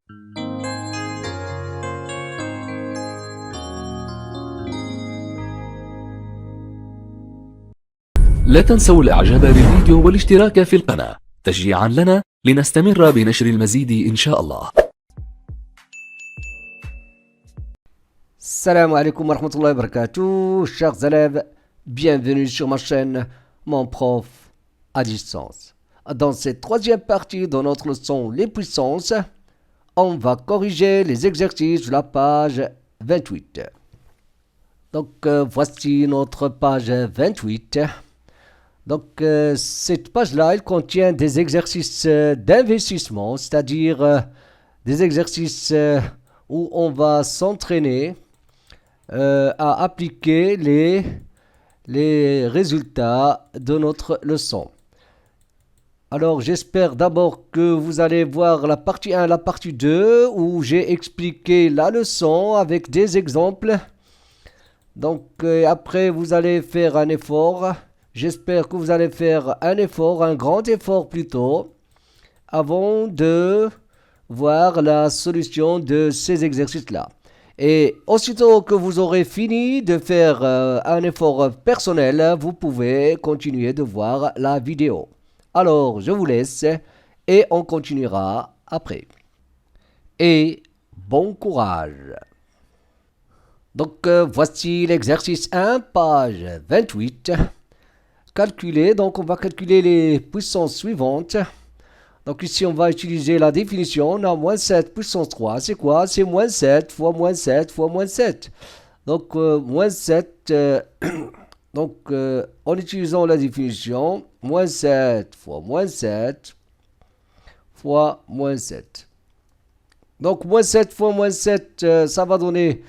لا تنسوا الإعجاب بالفيديو والاشتراك في القناة تشجيعا لنا لنستمر بنشر المزيد إن شاء الله. Salam alaikum wa rahmatullahi wa barakatuh, chers élèves, bienvenue sur ma chaîne, mon prof à distance. Dans cette troisième partie de notre leçon Les puissances, on va corriger les exercices de la page 28. Donc voici notre page 28. Donc cette page-là, elle contient des exercices d'investissement, c'est-à-dire des exercices où on va s'entraîner à appliquer les résultats de notre leçon. Alors j'espère d'abord que vous allez voir la partie 1 et la partie 2 où j'ai expliqué la leçon avec des exemples. Donc après vous allez faire un effort. J'espère que vous allez faire un effort, un grand effort plutôt, avant de voir la solution de ces exercices-là. Et aussitôt que vous aurez fini de faire un effort personnel, vous pouvez continuer de voir la vidéo. Alors, je vous laisse et on continuera après. Et bon courage. Donc, voici l'exercice 1, page 28. Calculer, donc on va calculer les puissances suivantes. Donc ici, on va utiliser la définition. On a moins 7 puissance 3. C'est quoi? C'est moins 7 fois moins 7 fois moins 7. Donc, moins 7. Donc, en utilisant la définition, moins 7 fois moins 7 fois moins 7. Donc, moins 7 fois moins 7, ça va donner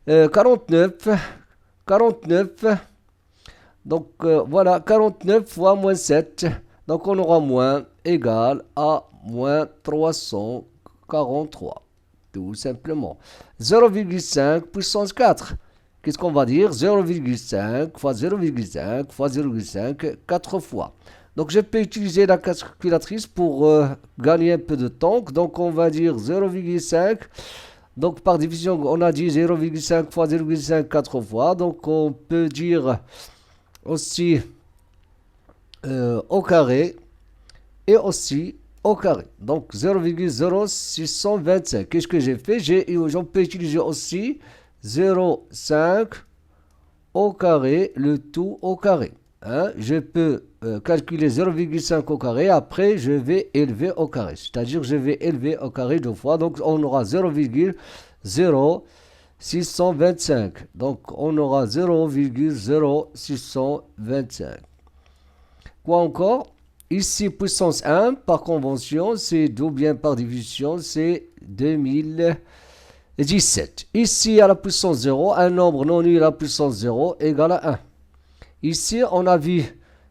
49. 49. Donc, voilà, 49 fois moins 7. Donc, on aura moins égal à moins 343. Tout simplement. 0,5 puissance 4. Qu'est-ce qu'on va dire? 0,5 fois 0,5 fois 0,5, 4 fois. Donc, je peux utiliser la calculatrice pour gagner un peu de temps. Donc, on va dire 0,5. Donc, par division, on a dit 0,5 fois 0,5, 4 fois. Donc, on peut dire aussi au carré et aussi au carré. Donc 0,0625. Qu'est-ce que j'ai fait? J'en peux utiliser aussi 0,5 au carré, le tout au carré. Hein? Je peux calculer 0,5 au carré, après je vais élever au carré. C'est-à-dire je vais élever au carré deux fois. Donc on aura 0,0625. Donc on aura 0,0625. Quoi encore? Ici, puissance 1, par convention, c'est ou bien par division, c'est 2017. Ici, à la puissance 0, un nombre non nul à la puissance 0 égale à 1. Ici, on a vu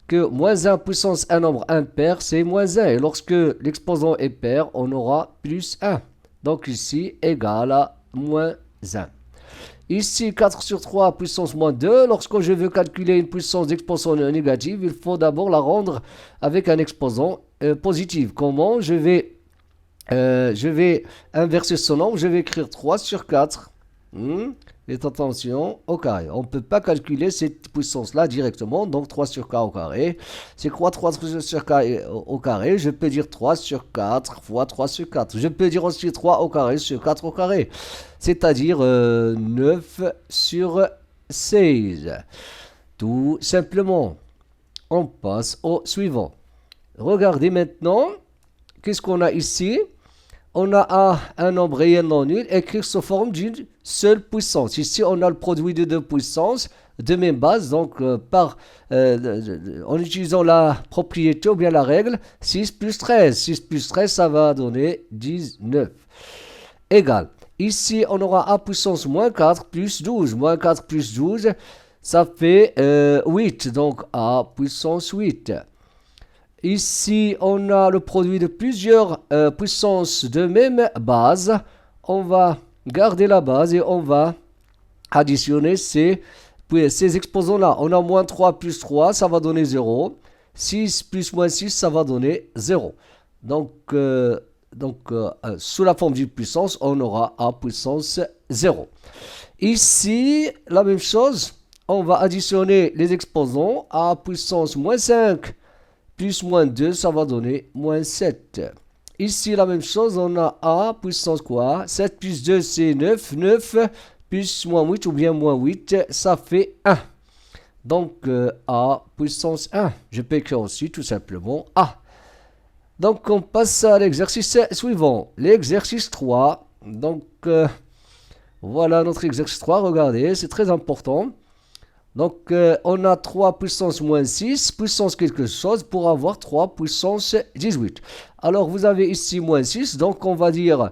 que moins 1 puissance un nombre impair, c'est moins 1. Et lorsque l'exposant est pair, on aura plus 1. Donc ici, égal à moins 1. Ici, 4 sur 3 puissance moins 2. Lorsque je veux calculer une puissance d'exposant négative, il faut d'abord la rendre avec un exposant positif. Comment? Je vais inverser ce nombre. Je vais écrire 3 sur 4. Faites attention au carré. On ne peut pas calculer cette puissance-là directement. Donc 3 sur 4 au carré. C'est quoi 3 sur 4 au carré? Je peux dire 3 sur 4 fois 3 sur 4. Je peux dire aussi 3 au carré sur 4 au carré. C'est-à-dire 9 sur 16. Tout simplement. On passe au suivant. Regardez maintenant. Qu'est-ce qu'on a ici? On a un nombre réel non nul écrit sous forme d'une seule puissance. Ici, on a le produit de deux puissances de même base. Donc, en utilisant la propriété ou bien la règle, 6 plus 13. 6 plus 13, ça va donner 19. Égal. Ici, on aura A puissance moins 4 plus 12. Moins 4 plus 12, ça fait 8. Donc, A puissance 8. Ici, on a le produit de plusieurs puissances de même base. On va garder la base et on va additionner ces exposants-là. On a moins 3 plus 3, ça va donner 0. 6 plus moins 6, ça va donner 0. Donc, sous la forme d'une puissance, on aura a puissance 0. Ici, la même chose, on va additionner les exposants. A puissance moins 5 plus moins 2, ça va donner moins 7. Ici, la même chose, on a a puissance quoi? 7 plus 2, c'est 9. 9 plus moins 8 ou bien moins 8, ça fait 1. Donc, a puissance 1. Je peux écrire aussi tout simplement a. Donc, on passe à l'exercice suivant. L'exercice 3. Donc, voilà notre exercice 3. Regardez, c'est très important. Donc, on a 3 puissance moins 6, puissance quelque chose, pour avoir 3 puissance 18. Alors, vous avez ici moins 6. Donc, on va dire,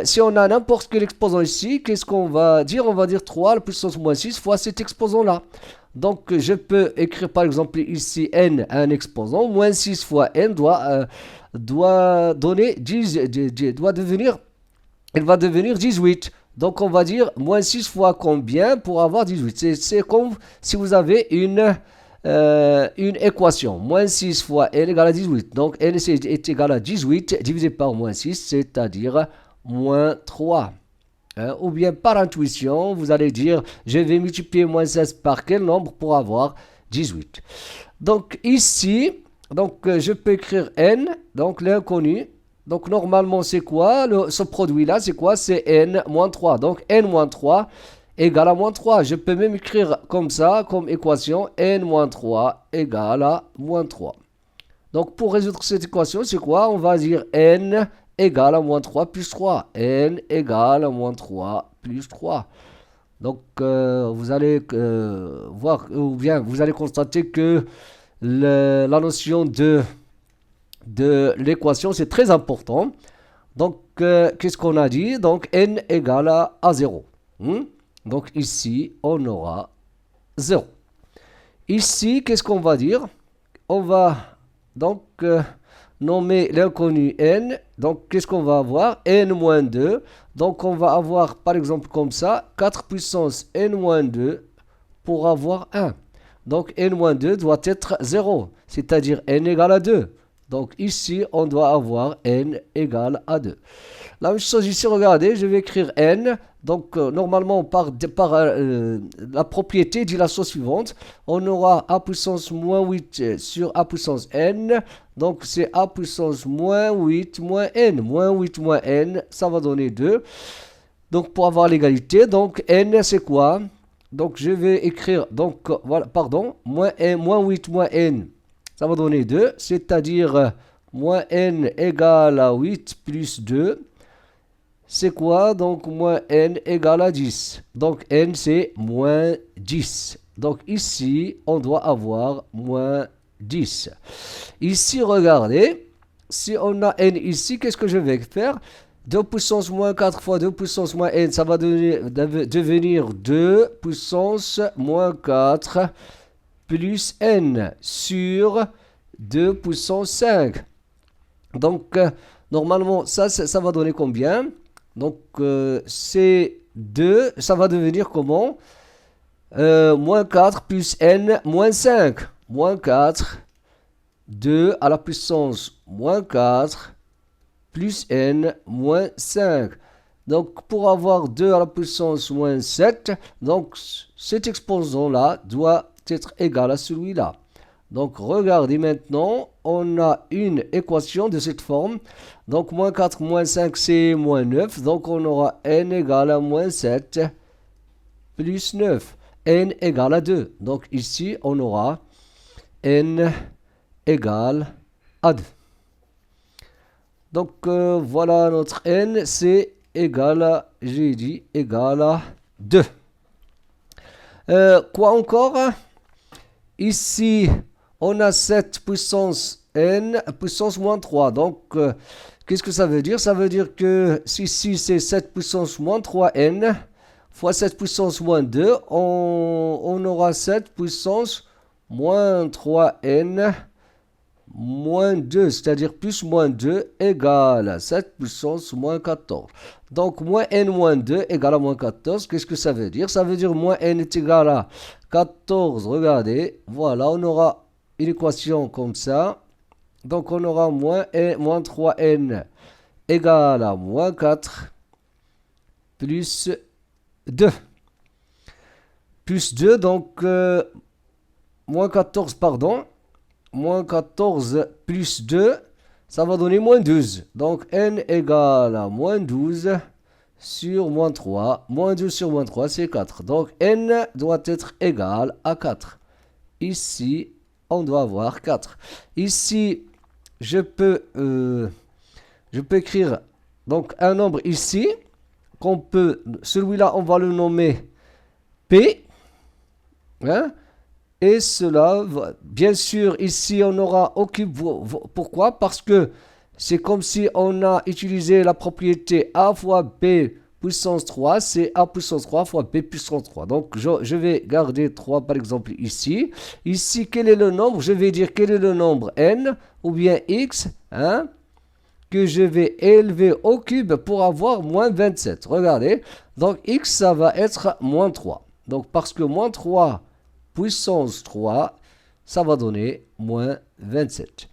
si on a n'importe quel exposant ici, qu'est-ce qu'on va dire? On va dire 3 la puissance moins 6 fois cet exposant-là. Donc, je peux écrire par exemple ici n un exposant. Moins 6 fois n doit donner 10, il va devenir 18. Donc, on va dire moins 6 fois combien pour avoir 18. C'est comme si vous avez une équation. Moins 6 fois n égale à 18. Donc, n est égal à 18 divisé par moins 6, c'est-à-dire moins 3. Ou bien par intuition, vous allez dire, je vais multiplier moins 16 par quel nombre pour avoir 18. Donc ici, je peux écrire n, donc l'inconnu. Donc normalement c'est quoi? Ce produit-là, c'est quoi? C'est n moins 3. Donc n moins 3 égale à moins 3. Je peux même écrire comme ça, comme équation, n moins 3 égale à moins 3. Donc pour résoudre cette équation, c'est quoi? On va dire n égale à moins 3 plus 3. n égale à moins 3 plus 3. Donc, vous allez voir, ou bien vous allez constater que la notion de l'équation, c'est très important. Donc, qu'est-ce qu'on a dit? Donc, n égale à 0. Donc, ici, on aura 0. Ici, qu'est-ce qu'on va dire? On va donc nommer l'inconnu n. Donc, qu'est-ce qu'on va avoir? N moins 2. Donc, on va avoir, par exemple, comme ça, 4 puissance n moins 2 pour avoir 1. Donc, n moins 2 doit être 0, c'est-à-dire n égale à 2. Donc, ici, on doit avoir n égale à 2. La même chose ici, regardez, je vais écrire n. Donc, normalement, par la propriété dit la chose suivante. On aura a puissance moins 8 sur a puissance n. Donc, c'est a puissance moins 8 moins n. Moins 8 moins n, ça va donner 2. Donc, pour avoir l'égalité, donc n, c'est quoi? Donc, je vais écrire, donc, voilà, pardon, moins 8 moins n, ça va donner 2. C'est-à-dire, moins n égale à 8 plus 2. C'est quoi? Donc, moins n égale à 10. Donc, n, c'est moins 10. Donc, ici, on doit avoir moins 10. Ici, regardez. Si on a n ici, qu'est-ce que je vais faire? 2 puissance moins 4 fois 2 puissance moins n, ça va devenir 2 puissance moins 4 plus n sur 2 puissance 5. Donc, normalement, ça va donner combien? Donc, c'est 2, ça va devenir comment? Moins 4 plus n moins 5. Moins 4, 2 à la puissance moins 4 plus n moins 5. Donc, pour avoir 2 à la puissance moins 7, donc cet exposant-là doit être égal à celui-là. Donc, regardez maintenant, on a une équation de cette forme. Donc, moins 4 moins 5, c'est moins 9. Donc, on aura n égale à moins 7 plus 9. n égale à 2. Donc, ici, on aura n égale à 2. Donc, voilà notre n, c'est égal à, j'ai dit, égal à 2. Quoi encore? Ici, on a 7 puissance n, puissance moins 3. Donc, qu'est-ce que ça veut dire? Ça veut dire que si ici, c'est 7 puissance moins 3n fois 7 puissance moins 2, on aura 7 puissance moins 3n moins 2, c'est-à-dire plus moins 2 égale à 7 puissance moins 14. Donc, moins n moins 2 égale à moins 14. Qu'est-ce que ça veut dire? Ça veut dire moins n est égal à 14. Regardez, voilà, on aura une équation comme ça. Donc, on aura moins 3n égale à moins 4 plus 2. Plus 2, donc moins 14, pardon. Moins 14 plus 2, ça va donner moins 12. Donc n égale à moins 12 sur moins 3. Moins 12 sur moins 3, c'est 4. Donc n doit être égal à 4. Ici, on doit avoir 4. Ici, je peux écrire donc un nombre ici, celui-là, on va le nommer P. Hein? Et cela, bien sûr, ici, on aura aucune... Pourquoi? Parce que c'est comme si on a utilisé la propriété A fois B puissance 3, c'est A puissance 3 fois B puissance 3. Donc, je vais garder 3, par exemple, ici. Ici, quel est le nombre? Je vais dire quel est le nombre n, ou bien x, hein, que je vais élever au cube pour avoir moins 27. Regardez. Donc, x, ça va être moins 3. Donc, parce que moins 3 puissance 3, ça va donner moins 27.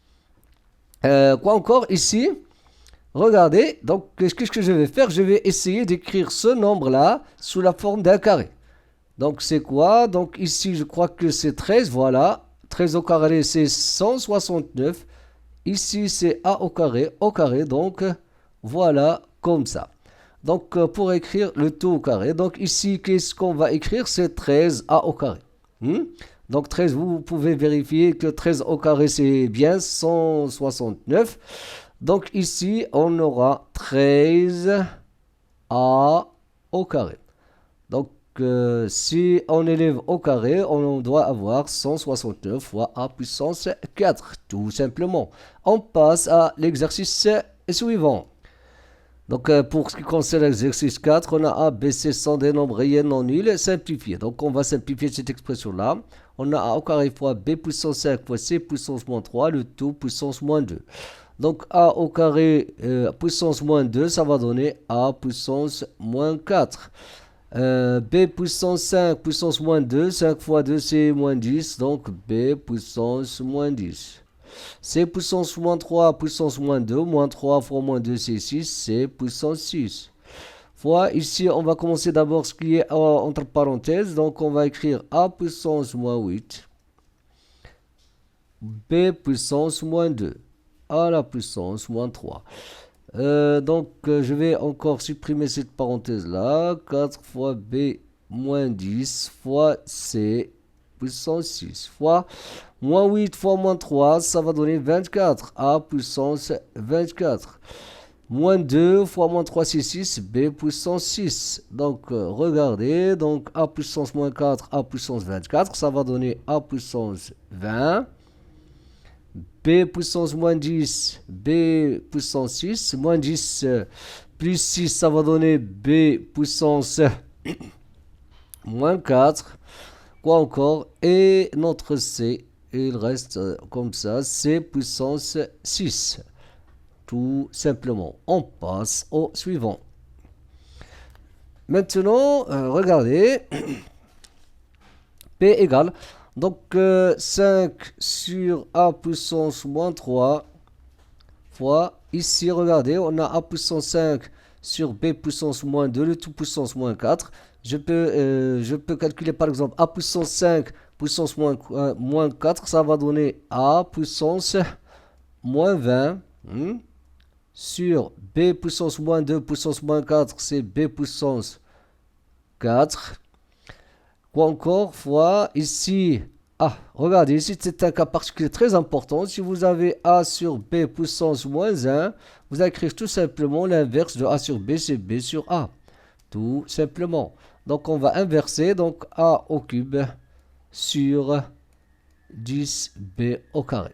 Quoi encore ici? Regardez, donc qu'est-ce que je vais faire? Je vais essayer d'écrire ce nombre-là sous la forme d'un carré. Donc c'est quoi? Donc ici, je crois que c'est 13, voilà. 13 au carré, c'est 169. Ici, c'est a au carré, donc voilà, comme ça. Donc pour écrire le tout au carré, donc ici, qu'est-ce qu'on va écrire? C'est 13a au carré. Donc 13, vous pouvez vérifier que 13 au carré, c'est bien 169. Donc ici, on aura 13a au carré. Donc si on élève au carré, on doit avoir 169 fois a puissance 4, tout simplement. On passe à l'exercice suivant. Donc, pour ce qui concerne l'exercice 4, on a A, B, C sont des nombres réels non nuls simplifiés. Donc, on va simplifier cette expression-là. On a A au carré fois B puissance 5 fois C puissance moins 3, le tout puissance moins 2. Donc, A au carré puissance moins 2, ça va donner A puissance moins 4. B puissance 5 puissance moins 2, 5 fois 2 c'est moins 10, donc B puissance moins 10. C puissance moins 3 puissance moins 2, moins 3 fois moins 2 c'est 6, C puissance 6. Fois, ici on va commencer d'abord ce qui est entre parenthèses, donc on va écrire A puissance moins 8, B puissance moins 2, A la puissance moins 3. Donc je vais encore supprimer cette parenthèse là, 4 fois B moins 10 fois C puissance 6 fois moins 8 fois moins 3, ça va donner 24, A puissance 24. Moins 2 fois moins 3 c'est 6, B puissance 6. Donc regardez, donc A puissance moins 4, A puissance 24, ça va donner A puissance 20. B puissance moins 10, B puissance 6, moins 10 plus 6, ça va donner B puissance moins 4. Quoi encore? Et notre C, il reste comme ça, C puissance 6. Tout simplement. On passe au suivant. Maintenant, regardez, P égale... Donc 5 sur A puissance moins 3 fois, ici regardez, on a A puissance 5 sur B puissance moins 2, le tout puissance moins 4. Je peux calculer par exemple A puissance 5 puissance moins 4, ça va donner A puissance moins 20 sur B puissance moins 2 puissance moins 4, c'est B puissance 4. Quoi encore? Fois ici. Ah, regardez, ici c'est un cas particulier très important. Si vous avez A sur B puissance moins 1, vous allez écrire tout simplement l'inverse de A sur B, c'est B sur A. Tout simplement. Donc on va inverser, donc A au cube sur 10B au carré.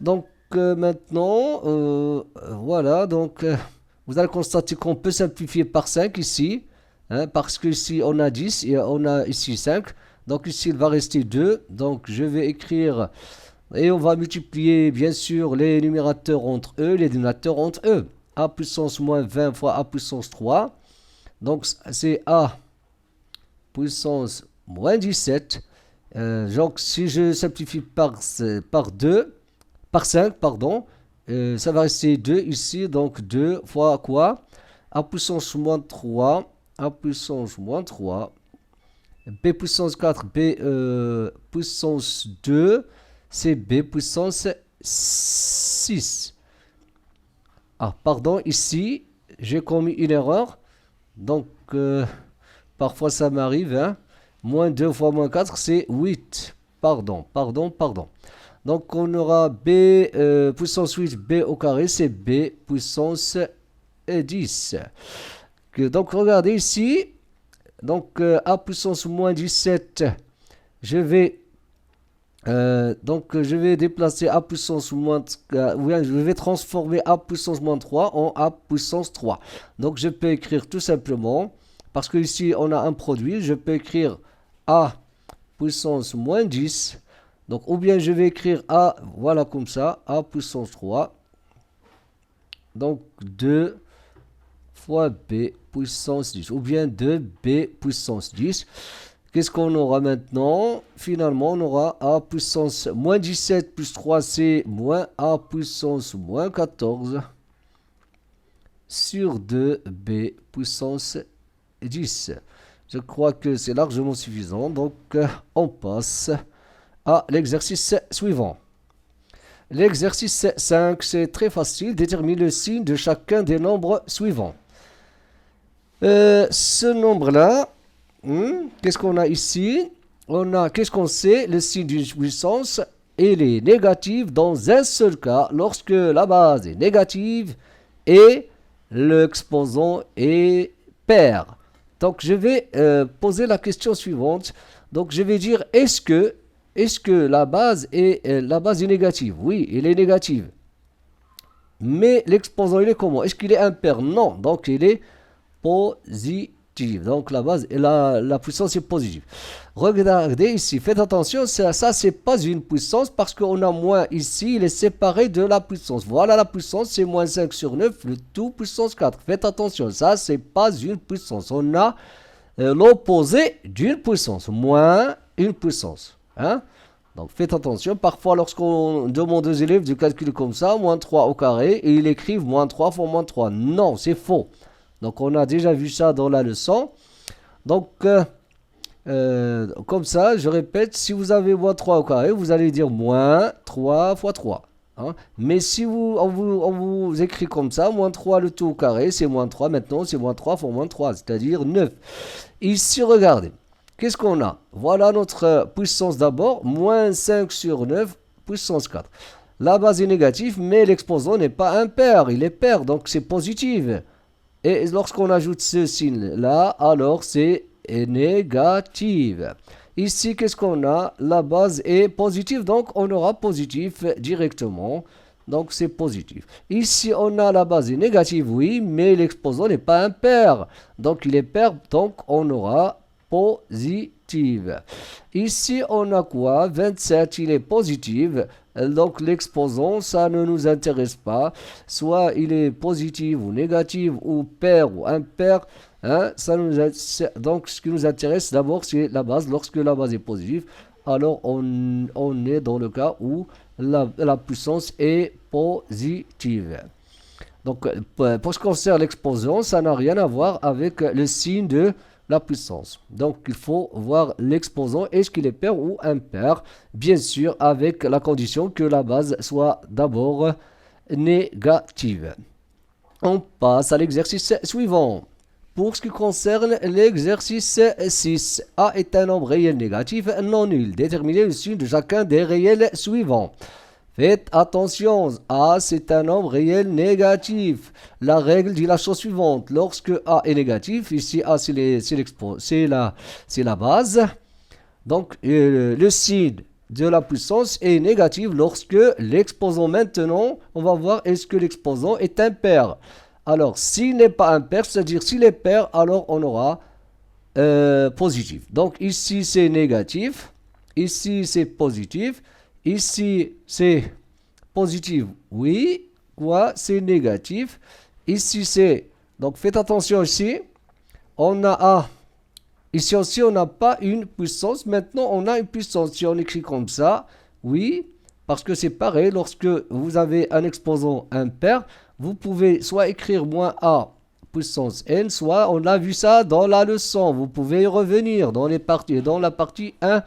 Donc maintenant, voilà, donc vous allez constater qu'on peut simplifier par 5 ici. Parce que ici on a 10 et on a ici 5. Donc ici il va rester 2. Donc je vais écrire et on va multiplier bien sûr les numérateurs entre eux, les dénominateurs entre eux. A puissance moins 20 fois A puissance 3. Donc c'est A puissance moins 17. Donc si je simplifie par 5, pardon, ça va rester 2 ici, donc 2 fois quoi? A puissance moins 3, A puissance moins 3, B puissance 4, B puissance 2, c'est B puissance 6. Ah, pardon, ici, j'ai commis une erreur. Donc, parfois ça m'arrive. Hein. Moins 2 fois moins 4, c'est 8. Pardon. Donc, on aura B puissance 8, B au carré, c'est B puissance 10. Donc, regardez ici. Donc, A puissance moins 17, je vais déplacer A puissance moins, je vais transformer A puissance moins 3 en A puissance 3. Donc, je peux écrire tout simplement, parce que ici, on a un produit, je peux écrire A puissance moins 10. Donc, ou bien je vais écrire A, voilà comme ça, A puissance 3. Donc, 2 fois B puissance 10, ou bien 2B puissance 10. Qu'est-ce qu'on aura maintenant? Finalement, on aura A puissance moins 17 plus 3, c'est moins A puissance moins 14 sur 2B puissance 10. Je crois que c'est largement suffisant. Donc, on passe à l'exercice suivant. L'exercice 5, c'est très facile. Détermine le signe de chacun des nombres suivants. Ce nombre-là, qu'est-ce qu'on a ici? Qu'est-ce qu'on sait? Le signe d'une puissance, il est négatif dans un seul cas, lorsque la base est négative et l'exposant est pair. Donc, je vais poser la question suivante. Donc, je vais dire, est-ce que la base est négative? Oui, elle est négative. Mais l'exposant, il est comment? Est-ce qu'il est impair? Non. Donc, il est positive. Donc la base, la puissance est positive. Regardez ici, faites attention, ça c'est pas une puissance parce qu'on a moins ici, il est séparé de la puissance. Voilà la puissance, c'est moins 5 sur 9, le tout puissance 4. Faites attention, ça c'est pas une puissance. On a l'opposé d'une puissance, moins une puissance. Hein? Donc faites attention, parfois lorsqu'on demande aux élèves de calculer comme ça, moins 3 au carré, et ils écrivent moins 3 fois moins 3. Non, c'est faux. Donc, on a déjà vu ça dans la leçon. Donc, comme ça, je répète, si vous avez moins 3 au carré, vous allez dire moins 3 fois 3. Hein. Mais si on vous écrit comme ça, moins 3 le tout au carré, c'est moins 3. Maintenant, c'est moins 3 fois moins 3, c'est-à-dire 9. Ici, regardez. Qu'est-ce qu'on a? Voilà notre puissance d'abord, moins 5 sur 9, puissance 4. La base est négative, mais l'exposant n'est pas impair, il est pair, donc c'est positif. Et lorsqu'on ajoute ce signe-là, alors c'est négatif. Ici, qu'est-ce qu'on a? La base est positive, donc on aura positif directement. Donc c'est positif. Ici, on a la base est négative, oui, mais l'exposant n'est pas impair. Donc il est pair, donc on aura positif. Ici, on a quoi? 27, il est positif. Donc l'exposant, ça ne nous intéresse pas. Soit il est positif ou négatif ou pair ou impair. Hein, donc ce qui nous intéresse d'abord, c'est la base. Lorsque la base est positive, alors on est dans le cas où la puissance est positive. Donc pour ce qui concerne l'exposant, ça n'a rien à voir avec le signe de la puissance. Donc, il faut voir l'exposant, est-ce qu'il est pair ou impair, bien sûr, avec la condition que la base soit d'abord négative. On passe à l'exercice suivant. Pour ce qui concerne l'exercice 6, A est un nombre réel négatif non nul. Déterminez le signe de chacun des réels suivants. Faites attention, A c'est un nombre réel négatif. La règle dit la chose suivante. Lorsque A est négatif, ici A c'est la base. Donc le signe de la puissance est négatif lorsque l'exposant maintenant, on va voir est-ce que l'exposant est impair. Alors s'il n'est pas impair, c'est-à-dire s'il est pair, alors on aura positif. Donc ici c'est négatif, ici c'est positif. Ici, c'est positif, oui. Quoi? C'est négatif. Ici, c'est... Donc, faites attention ici. On a A. Ici aussi, on n'a pas une puissance. Maintenant, on a une puissance. Si on écrit comme ça, oui. Parce que c'est pareil, lorsque vous avez un exposant impair, vous pouvez soit écrire moins a puissance n, soit on a vu ça dans la leçon. Vous pouvez y revenir dans la partie 1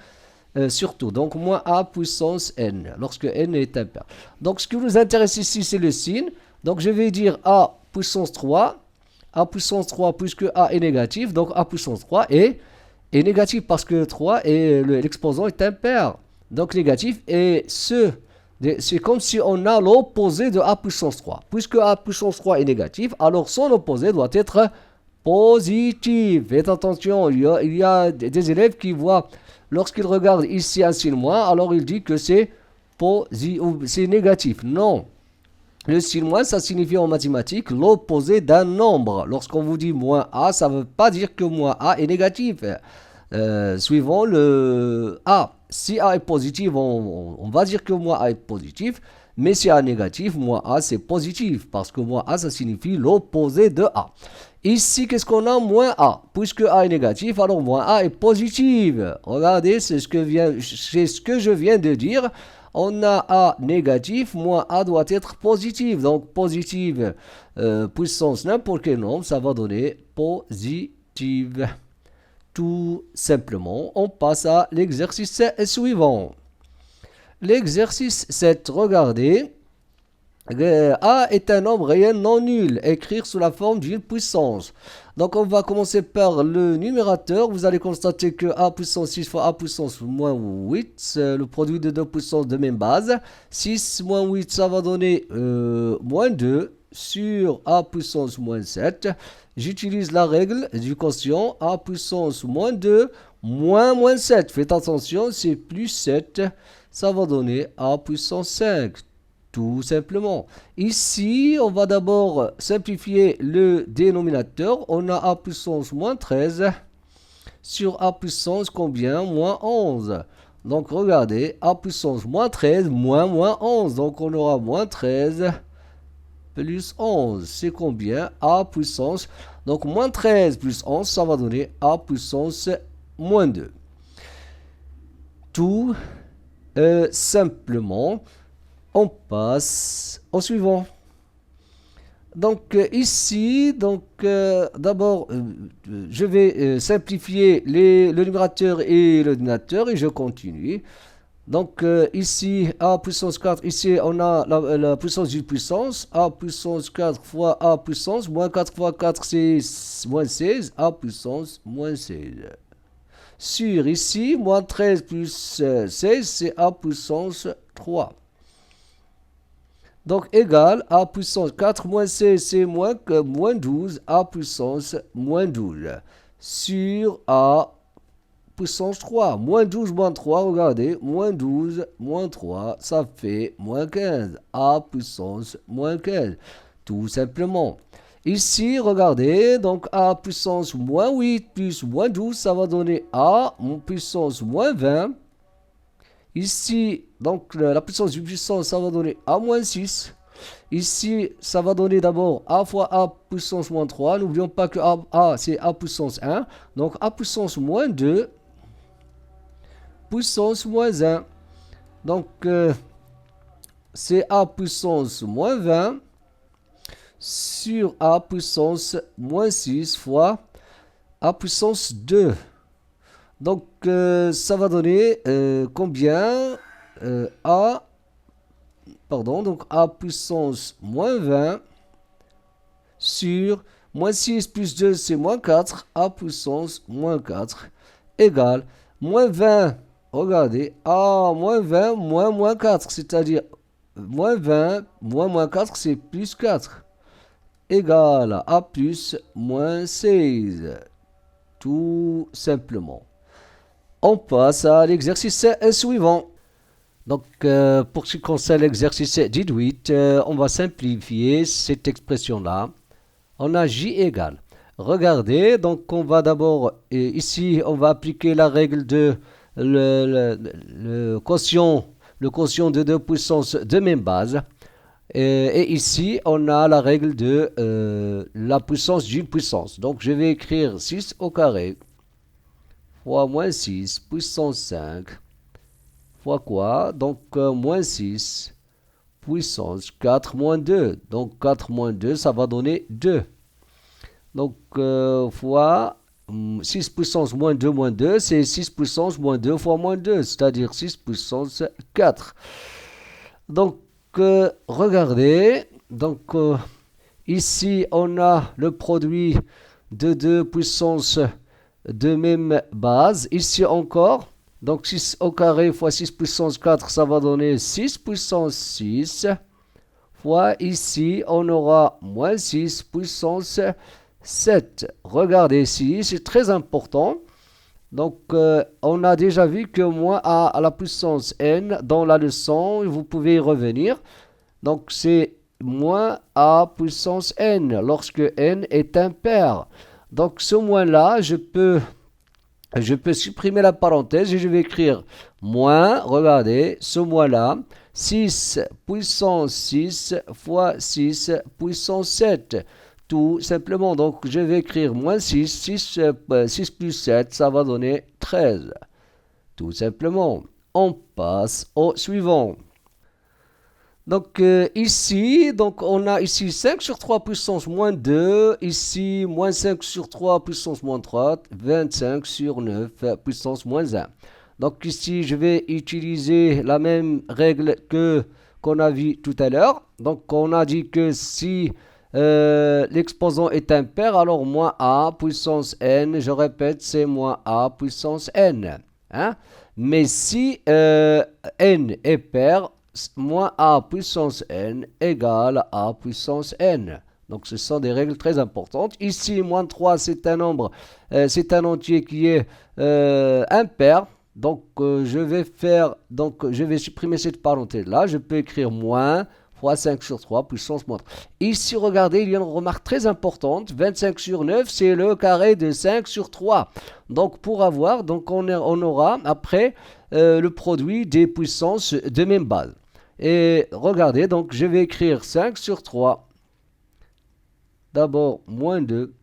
surtout. Donc moins a puissance n, lorsque n est impair. Donc ce qui nous intéresse ici, c'est le signe. Donc je vais dire a puissance 3. A puissance 3 puisque a est négatif. Donc a puissance 3 est négatif parce que 3 et l'exposant est impair. Donc négatif. Et c'est comme si on a l'opposé de a puissance 3. Puisque a puissance 3 est négatif, alors son opposé doit être positif. Faites attention, il y a des élèves qui voient, lorsqu'ils regardent ici un signe moins, alors ils disent que c'est négatif. Non. Le signe moins, ça signifie en mathématiques l'opposé d'un nombre. Lorsqu'on vous dit moins a, ça ne veut pas dire que moins a est négatif. Suivant le a. Si a est positif, on va dire que moins a est positif. Mais si a est négatif, moins a c'est positif. Parce que moins a, ça signifie l'opposé de a. Ici, qu'est-ce qu'on a? Moins a. Puisque a est négatif, alors moins a est positif. Regardez, c'est ce que je viens de dire. On a a négatif, moins a doit être positif. Donc positive puissance n'importe quel nombre, ça va donner positive. Tout simplement, on passe à l'exercice suivant. L'exercice 7, regardez. A est un nombre réel non nul, écrire sous la forme d'une puissance. Donc on va commencer par le numérateur. Vous allez constater que a puissance 6 fois a puissance moins 8, le produit de deux puissances de même base. 6 moins 8, ça va donner moins 2 sur a puissance moins 7. J'utilise la règle du quotient a puissance moins 2 moins 7. Faites attention, c'est plus 7. Ça va donner a puissance 5. Tout simplement. Ici, on va d'abord simplifier le dénominateur. On a a puissance moins 13 sur a puissance combien? Moins 11. Donc regardez, a puissance moins 13 moins 11. Donc on aura moins 13 plus 11. C'est combien? A puissance. Donc moins 13 plus 11, ça va donner a puissance moins 2. Tout simplement. On passe au suivant. Donc ici, d'abord, je vais simplifier le numérateur et le dénominateur et je continue. Donc ici, a puissance 4, ici on a la puissance d'une puissance. A puissance 4 fois a puissance, moins 4 fois 4 c'est moins 16, a puissance moins 16. Sur ici, moins 13 plus 16 c'est a puissance 3. Donc, égal a puissance 4 moins 16, c'est moins 12, a puissance moins 12. Sur a puissance 3. Moins 12 moins 3, regardez, moins 12 moins 3, ça fait moins 15. A puissance moins 15. Tout simplement. Ici, regardez, donc a puissance moins 8 plus moins 12, ça va donner a puissance moins 20. Ici, donc la puissance d'une puissance, ça va donner a moins 6. Ici, ça va donner d'abord a fois a puissance moins 3. N'oublions pas que a c'est a puissance 1. Donc a puissance moins 2, puissance moins 1. Donc, c'est a puissance moins 20 sur a puissance moins 6 fois a puissance 2. Donc, ça va donner combien donc a puissance moins 20 sur moins 6 plus 2, c'est moins 4, a puissance moins 4, égale moins 20, regardez, a moins 20 moins 4, c'est-à-dire moins 20 moins 4, c'est plus 4, égale a plus moins 16, tout simplement. On passe à l'exercice suivant. Donc, pour ce qui concerne l'exercice 18, on va simplifier cette expression-là. On a J égale. Regardez, donc on va d'abord, ici, on va appliquer la règle de le quotient de deux puissances de même base. Et ici, on a la règle de la puissance d'une puissance. Donc, je vais écrire 6 au carré fois moins 6 puissance 5 fois quoi? Donc, moins 6 puissance 4 moins 2. Donc, 4 moins 2, ça va donner 2. Donc, fois 6 puissance moins 2, c'est 6 puissance moins 2 fois moins 2, c'est-à-dire 6 puissance 4. Donc, regardez. Donc, ici, on a le produit de deux puissances de même base. Ici encore, donc 6 au carré fois 6 puissance 4, ça va donner 6 puissance 6. Fois ici, on aura moins 6 puissance 7. Regardez ici, c'est très important. Donc, on a déjà vu que moins a à la puissance n dans la leçon, vous pouvez y revenir. Donc, c'est moins a puissance n lorsque n est impair. Donc, ce moins-là, je peux supprimer la parenthèse et je vais écrire moins, regardez, ce moins-là, 6 puissance 6 fois 6 puissance 7. Tout simplement, donc je vais écrire moins 6, 6 plus 7, ça va donner 13. Tout simplement. On passe au suivant. Donc ici, donc on a ici 5 sur 3 puissance moins 2, ici moins 5 sur 3 puissance moins 3, 25 sur 9 puissance moins 1. Donc ici, je vais utiliser la même règle qu'on a vu tout à l'heure. Donc on a dit que si l'exposant est impair, alors moins a puissance n, je répète, c'est moins a puissance n. Hein? Mais si n est pair, moins a puissance n égale a puissance n. Donc ce sont des règles très importantes. Ici, moins 3, c'est un nombre, c'est un entier qui est impair. Donc je vais supprimer cette parenthèse-là. Je peux écrire moins fois 5 sur 3 puissance moins 3. Ici, regardez, il y a une remarque très importante. 25 sur 9, c'est le carré de 5 sur 3. Donc pour avoir, donc on aura après le produit des puissances de même base. Et regardez, donc je vais écrire 5 sur 3. D'abord, moins 2.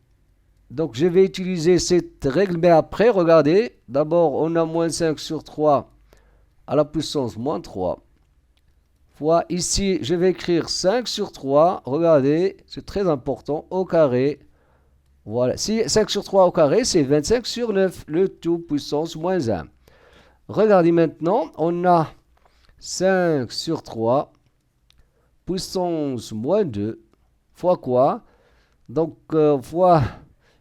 Donc je vais utiliser cette règle, mais après, regardez. D'abord, on a moins 5 sur 3 à la puissance moins 3. Fois, ici, je vais écrire 5 sur 3. Regardez, c'est très important, au carré. Voilà, si 5 sur 3 au carré, c'est 25 sur 9, le tout puissance moins 1. Regardez maintenant, on a 5 sur 3 puissance moins 2 fois quoi? Donc, fois,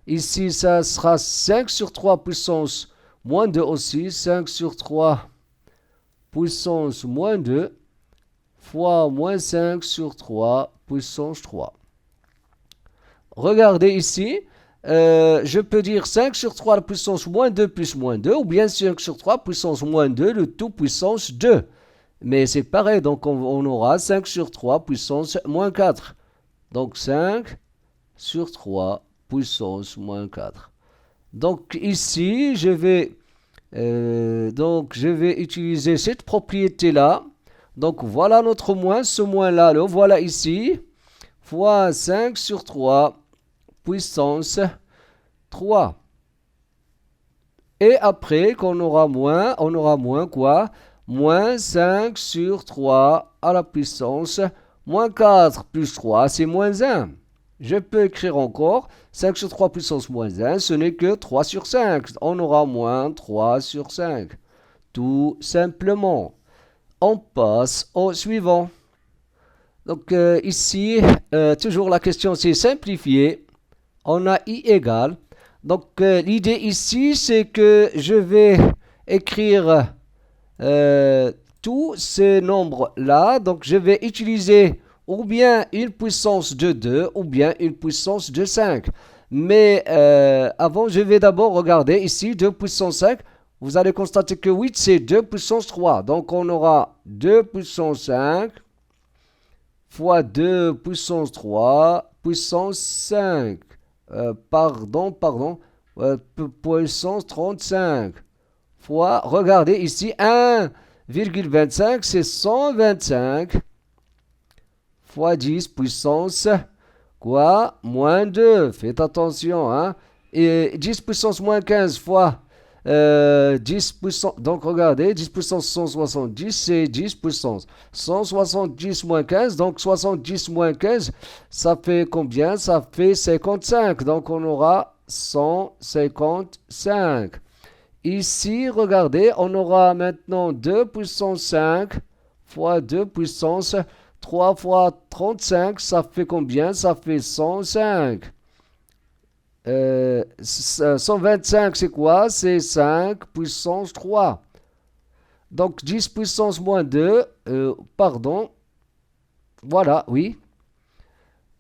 ici, ça sera 5 sur 3 puissance moins 2 aussi. 5 sur 3 puissance moins 2 fois moins 5 sur 3 puissance 3. Regardez ici, je peux dire 5 sur 3 la puissance moins 2 plus moins 2, ou bien 5 sur 3 puissance moins 2, le tout puissance 2. Mais c'est pareil, donc on aura 5 sur 3 puissance moins 4. Donc 5 sur 3 puissance moins 4. Donc ici, je vais utiliser cette propriété-là. Donc voilà notre moins, ce moins-là, le voilà ici, fois 5 sur 3 puissance 3. Et après qu'on aura moins, on aura moins quoi? Moins 5 sur 3 à la puissance moins 4 plus 3, c'est moins 1. Je peux écrire encore 5 sur 3 puissance moins 1, ce n'est que 3 sur 5. On aura moins 3 sur 5. Tout simplement. On passe au suivant. Donc ici, toujours la question c'est simplifié. On a i égale. Donc l'idée ici, c'est que je vais écrire tous ces nombres-là. Donc je vais utiliser ou bien une puissance de 2 ou bien une puissance de 5. Mais avant, je vais d'abord regarder ici 2 puissance 5. Vous allez constater que 8, c'est 2 puissance 3. Donc, on aura 2 puissance 5 fois 2 puissance 3 puissance 5. Puissance 35 fois, regardez ici, 1,25, c'est 125 fois 10 puissance, quoi? Moins 2. Faites attention, hein? Et 10 puissance moins 15 fois 10 puissance, donc regardez, 10 puissance 170, c'est 10 puissance 170 moins 15, donc 70 moins 15, ça fait combien? Ça fait 55, donc on aura 155. Ici, regardez, on aura maintenant 2 puissance 5 fois 2 puissance 3 fois 35, ça fait combien? Ça fait 105. 125, c'est quoi? C'est 5 puissance 3. Donc 10 puissance moins 2, pardon. Voilà, oui.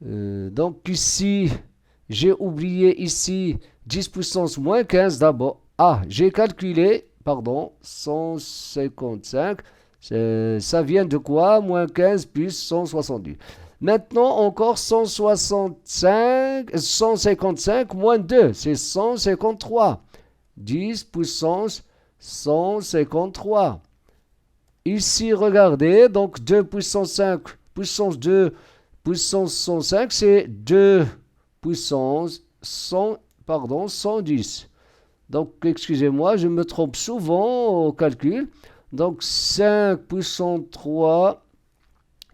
Donc ici, j'ai oublié ici 10 puissance moins 15 d'abord. Ah, j'ai calculé, pardon, 155. Ça vient de quoi? Moins 15 plus 170. Maintenant, encore 155 moins 2, c'est 153. 10 puissance 153. Ici, regardez, donc 2 puissance 5, puissance 2, puissance 105, c'est 2 puissance 110. Donc, excusez-moi, je me trompe souvent au calcul. Donc, 5 puissance 3,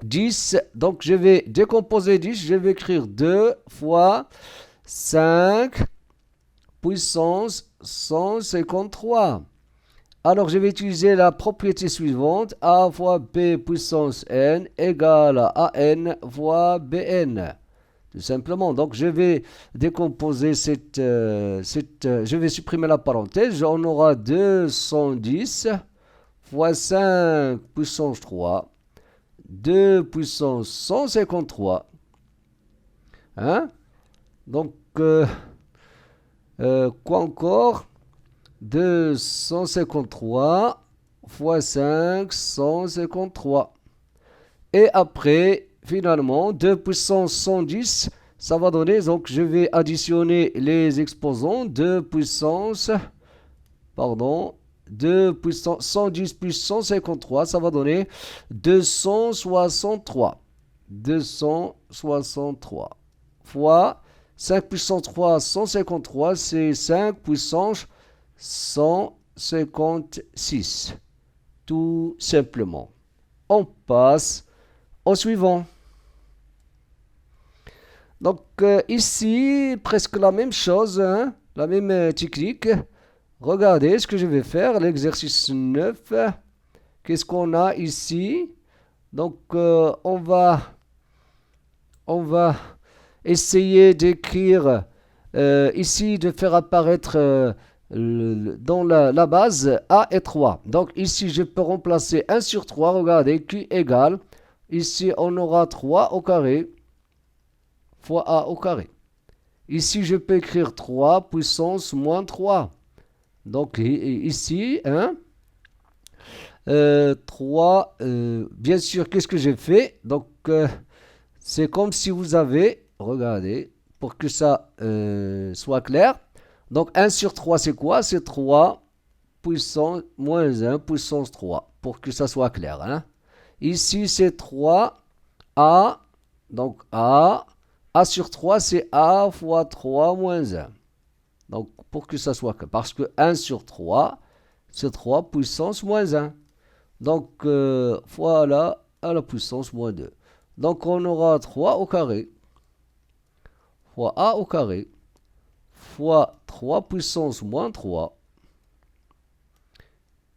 10. Donc, je vais décomposer 10. Je vais écrire 2 fois 5 puissance 153. Alors, je vais utiliser la propriété suivante. A fois B puissance n égale à AN fois BN. Tout simplement. Donc, je vais décomposer je vais supprimer la parenthèse. On aura 210 fois 5 puissance 3. 2 puissance 153. Hein? Donc, quoi encore? 253 fois 5, 153. Et après, finalement, 2 puissance 110, ça va donner, donc je vais additionner les exposants, 2 puissance 110 plus 153, ça va donner 263. 263 fois 5 puissance 3, 153, c'est 5 puissance 156. Tout simplement. On passe au suivant. Donc ici, presque la même chose, hein, la même technique. Regardez ce que je vais faire, l'exercice 9. Qu'est-ce qu'on a ici? Donc on va essayer d'écrire ici, de faire apparaître dans la base A et 3. Donc ici, je peux remplacer 1 sur 3. Regardez, Q égale. Ici, on aura 3 au carré fois A au carré. Ici, je peux écrire 3 puissance moins 3. Donc ici, 3, bien sûr, qu'est-ce que j'ai fait? Donc, c'est comme si vous avez, regardez, pour que ça soit clair. Donc, 1 sur 3, c'est quoi? C'est 3 puissance moins 1 puissance 3, pour que ça soit clair. Hein? Ici, c'est 3A. Donc, A sur 3, c'est A fois 3 moins 1. Donc, pour que ça soit clair. Parce que 1 sur 3, c'est 3 puissance moins 1. Donc, voilà, à la puissance moins 2. Donc, on aura 3 au carré fois A au carré fois 3 puissance moins 3.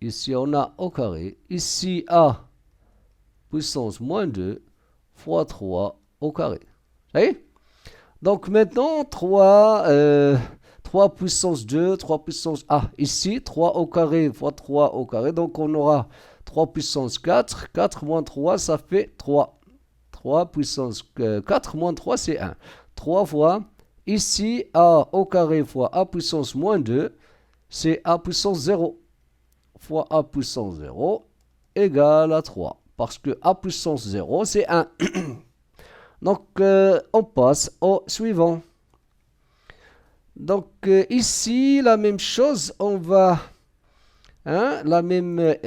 Ici, on a au carré. Ici, A puissance moins 2 fois 3 au carré. Vous voyez? Donc, maintenant, 3 puissance 2, 3 puissance... Ah, ici, 3 au carré fois 3 au carré. Donc, on aura 3 puissance 4. 4 moins 3, ça fait 3. 3 puissance 4 moins 3, c'est 1. 3 fois... Ici, A au carré fois A puissance moins 2, c'est A puissance 0 fois A puissance 0 égale à 3. Parce que A puissance 0, c'est 1. Donc, on passe au suivant. Donc, ici, la même chose, on va... la même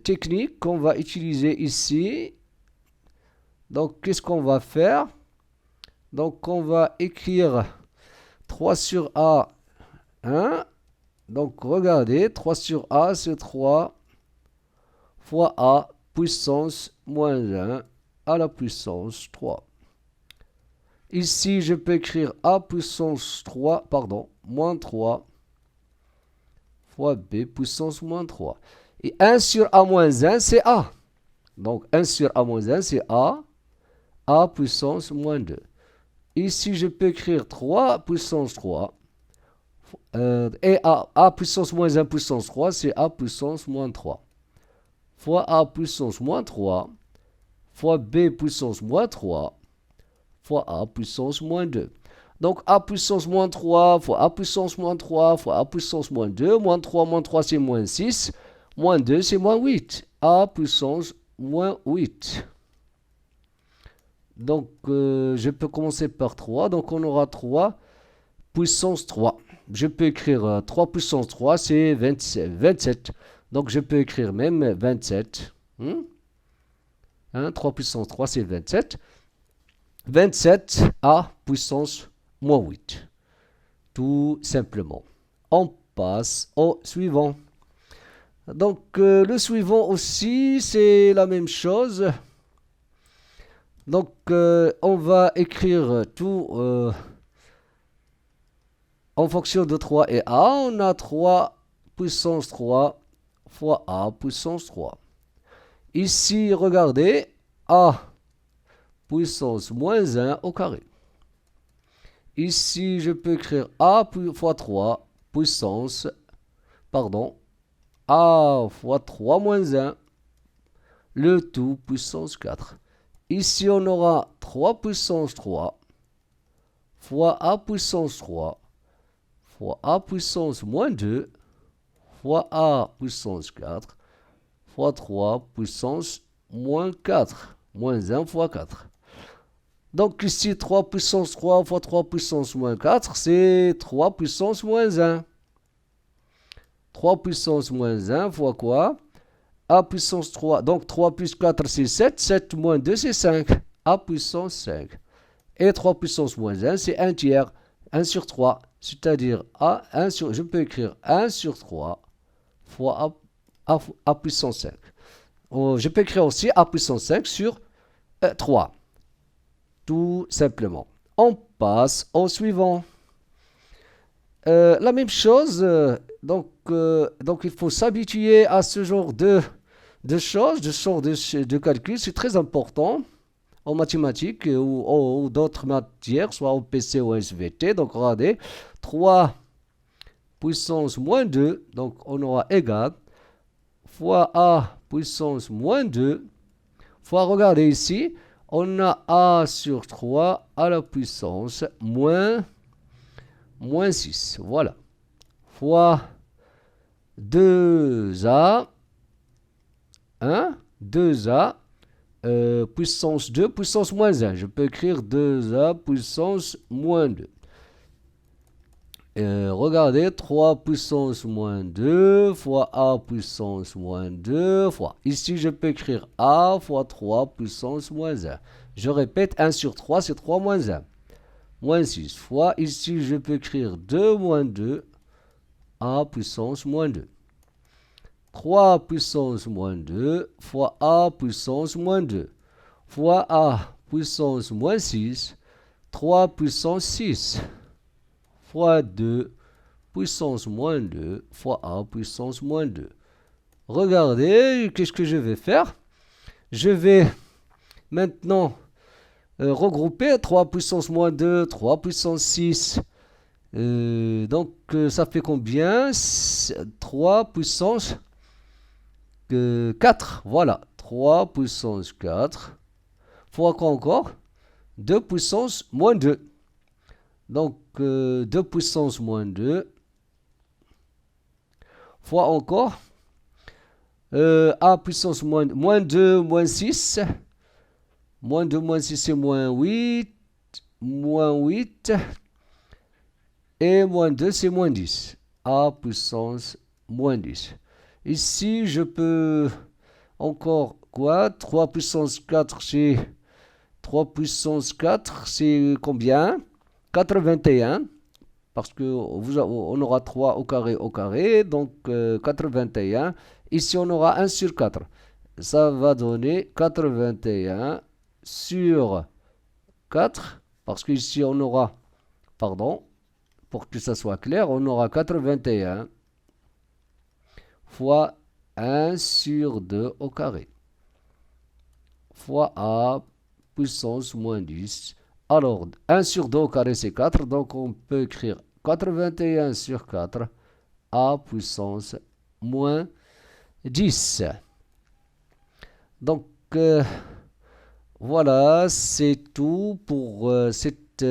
technique qu'on va utiliser ici. Donc, qu'est-ce qu'on va faire? Donc, on va écrire 3 sur A, 1. Donc, regardez, 3 sur A, c'est 3 fois A puissance moins 1 à la puissance 3. Ici, je peux écrire A puissance 3, pardon, moins 3 fois B puissance moins 3. Et 1 sur A moins 1, c'est A. Donc, 1 sur A moins 1, c'est A puissance moins 2. Ici, je peux écrire 3 puissance 3. Et A puissance moins 1 puissance 3, c'est A puissance moins 3. Fois A puissance moins 3, fois B puissance moins 3, fois A puissance moins 2. Donc, A puissance moins 3, fois A puissance moins 3, fois A puissance moins 2, moins 3, c'est moins 6, moins 2, c'est moins 8. A puissance moins 8. Donc, je peux commencer par 3. Donc, on aura 3 puissance 3. Je peux écrire 3 puissance 3, c'est 27. Donc, je peux écrire même 27. 3 puissance 3, c'est 27. 27 A puissance moins 8. Tout simplement. On passe au suivant. Donc, le suivant aussi, c'est la même chose. Donc, on va écrire tout en fonction de 3 et A. On a 3 puissance 3 fois A puissance 3. Ici, regardez, A puissance moins 1 au carré. Ici, je peux écrire A fois 3 puissance, A fois 3 moins 1, le tout puissance 4. Ici, on aura 3 puissance 3 fois A puissance 3 fois A puissance moins 2 fois A puissance 4 fois 3 puissance moins 4. Moins 1 fois 4. Donc ici, 3 puissance 3 fois 3 puissance moins 4, c'est 3 puissance moins 1. 3 puissance moins 1 fois quoi? A puissance 3. Donc 3 plus 4, c'est 7. 7 moins 2, c'est 5. A puissance 5. Et 3 puissance moins 1, c'est 1 tiers. 1 sur 3. C'est-à-dire je peux écrire 1 sur 3 fois A puissance 5. Je peux écrire aussi A puissance 5 sur 3. Tout simplement. On passe au suivant. La même chose, donc il faut s'habituer à ce genre de choses, de calcul. C'est très important en mathématiques ou d'autres matières, soit au PC ou au SVT. Donc regardez, 3 puissance moins 2, donc on aura égal, fois A puissance moins 2, fois, regardez ici, on a A sur 3 à la puissance moins 6. Voilà. Fois 2A. 2A. Puissance 2, puissance moins 1. Je peux écrire 2A puissance moins 2. Regardez, 3 puissance moins 2 fois A puissance moins 2 fois. Ici, je peux écrire A fois 3 puissance moins 1. Je répète, 1 sur 3, c'est 3 moins 1. Moins 6 fois. Ici, je peux écrire 2 moins 2. A puissance moins 2. 3 puissance moins 2 fois A puissance moins 2 fois A puissance moins 6. 3 puissance 6 fois 2 puissance moins 2 fois A puissance moins 2. Regardez, qu'est-ce que je vais faire? Je vais maintenant regrouper 3 puissance moins 2, 3 puissance 6. Donc, ça fait combien? 3 puissance 4. Voilà, 3 puissance 4. Fois quoi encore? 2 puissance moins 2. Donc, 2 puissance moins 2. Fois encore. A puissance moins 2, moins 6. Moins 2, moins 6, c'est moins 8. Moins 8. Et moins 2, c'est moins 10. A puissance moins 10. Ici, je peux encore quoi? 3 puissance 4, c'est 3 puissance 4, c'est combien? 81. parce que on aura 3 au carré, donc 81. Ici, on aura 1 sur 4. Ça va donner 81 sur 4, parce qu'ici, on aura, pardon, pour que ça soit clair, on aura 81 fois 1 sur 2 au carré, fois a puissance moins 10. Alors, 1 sur 2 au carré, c'est 4, donc on peut écrire 81 sur 4 a puissance moins 10. Donc, voilà, c'est tout pour cette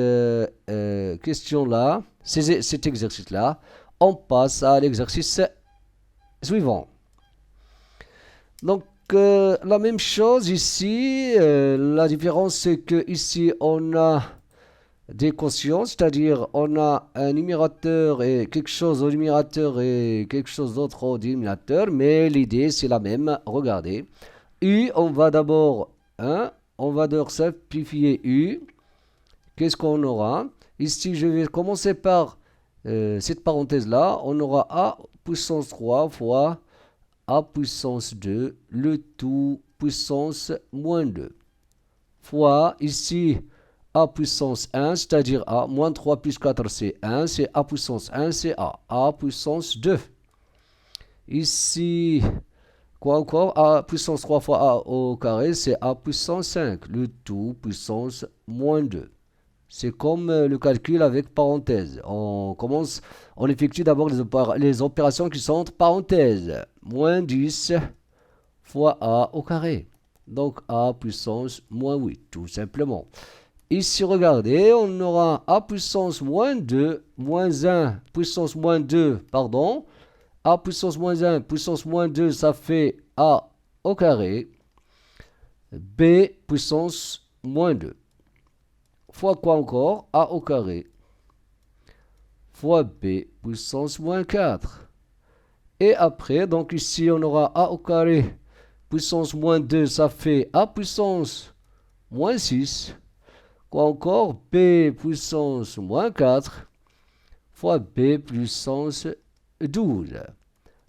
question-là, cet exercice-là. On passe à l'exercice suivant. Donc, la même chose ici, la différence c'est que ici on a des quotients, c'est-à-dire on a un numérateur et quelque chose au numérateur et quelque chose d'autre au dénominateur, mais l'idée c'est la même. Regardez, U, on va d'abord simplifier U. Qu'est-ce qu'on aura? Ici, je vais commencer par cette parenthèse-là. On aura A puissance 3 fois A puissance 2, le tout puissance moins 2, fois ici A puissance 1, c'est-à-dire A, moins 3 plus 4 c'est 1, c'est A puissance 1, c'est A puissance 2. Ici, quoi encore? A puissance 3 fois A au carré, c'est A puissance 5, le tout puissance moins 2. C'est comme le calcul avec parenthèse. On effectue d'abord les opérations qui sont entre parenthèses. Moins 10 fois A au carré. Donc A puissance moins 8, tout simplement. Ici, regardez, on aura A puissance moins 2, moins 1, puissance moins 2, pardon. A puissance moins 1, puissance moins 2, ça fait A au carré. B puissance moins 2. Fois quoi encore? A au carré fois B puissance moins 4. Et après, donc ici on aura A au carré puissance moins 2, ça fait A puissance moins 6. Quoi encore? B puissance moins 4 fois B puissance 12.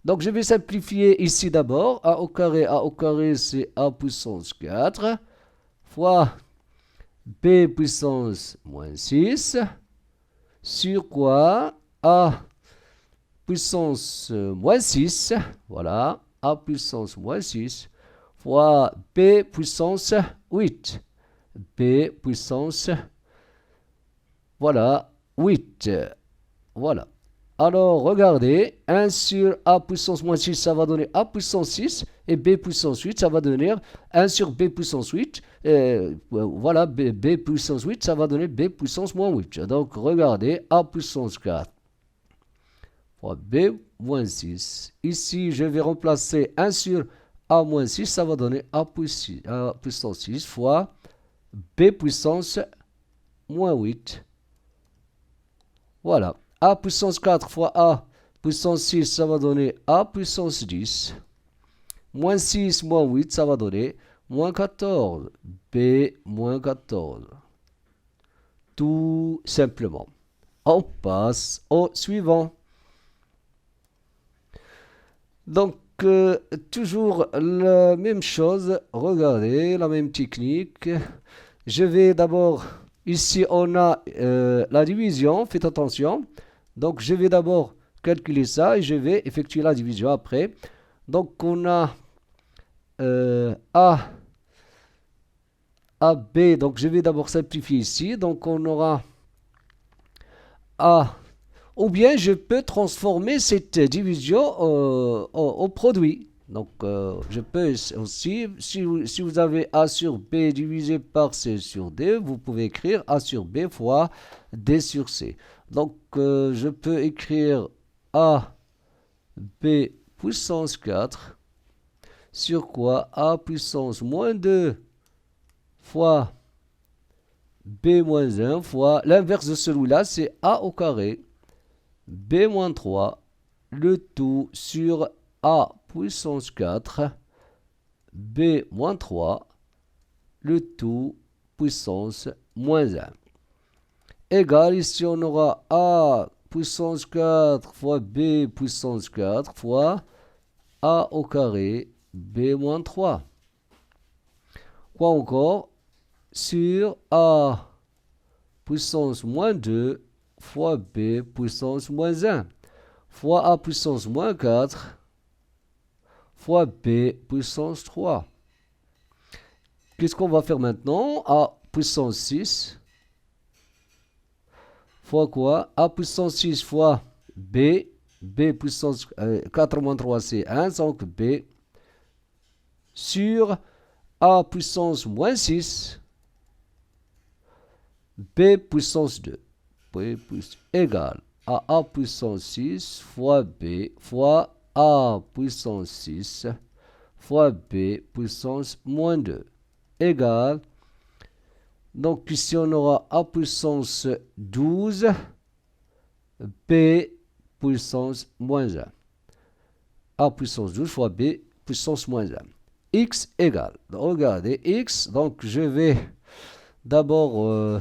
Donc je vais simplifier ici d'abord. A au carré c'est A puissance 4 fois B puissance moins 6 sur quoi? A puissance moins 6, voilà, A puissance moins 6 fois B puissance 8. B puissance, voilà, 8. Voilà. Alors, regardez, 1 sur A puissance moins 6, ça va donner A puissance 6, et B puissance 8, ça va donner 1 sur B puissance 8, voilà, B puissance 8, ça va donner B puissance moins 8. Donc, regardez, A puissance 4 fois B moins 6. Ici, je vais remplacer 1 sur A moins 6, ça va donner A puissance 6 fois B puissance moins 8. Voilà. A puissance 4 fois A puissance 6, ça va donner A puissance 10. Moins 6 moins 8, ça va donner moins 14. B moins 14. Tout simplement. On passe au suivant. Donc, toujours la même chose. Regardez, la même technique. Je vais d'abord... Ici, on a la division. Faites attention. Donc, je vais d'abord calculer ça et je vais effectuer la division après. Donc, on a A, B. Donc, je vais d'abord simplifier ici. Donc, on aura A. Ou bien, je peux transformer cette division au produit. Donc, je peux aussi, si vous avez A sur B divisé par C sur D, vous pouvez écrire A sur B fois D sur C. Donc, je peux écrire A, B puissance 4 sur quoi? A puissance moins 2 fois B moins 1 fois, l'inverse de celui-là, c'est A au carré, B moins 3, le tout sur A puissance 4, B moins 3, le tout puissance moins 1. Égal, ici on aura A puissance 4 fois B puissance 4 fois A au carré B moins 3. Quoi encore? Sur A puissance moins 2 fois B puissance moins 1 fois A puissance moins 4 fois B puissance 3. Qu'est-ce qu'on va faire maintenant? A puissance 6 fois quoi? A puissance 6 fois B. B puissance 4 moins 3 c'est 1, donc B sur A puissance moins 6 B puissance 2 B égale à A puissance 6 fois B fois A puissance 6 fois B puissance moins 2 égale, donc ici on aura A puissance 12 B puissance moins 1. A puissance 12 fois B puissance moins 1. X égale, regardez, X, donc je vais d'abord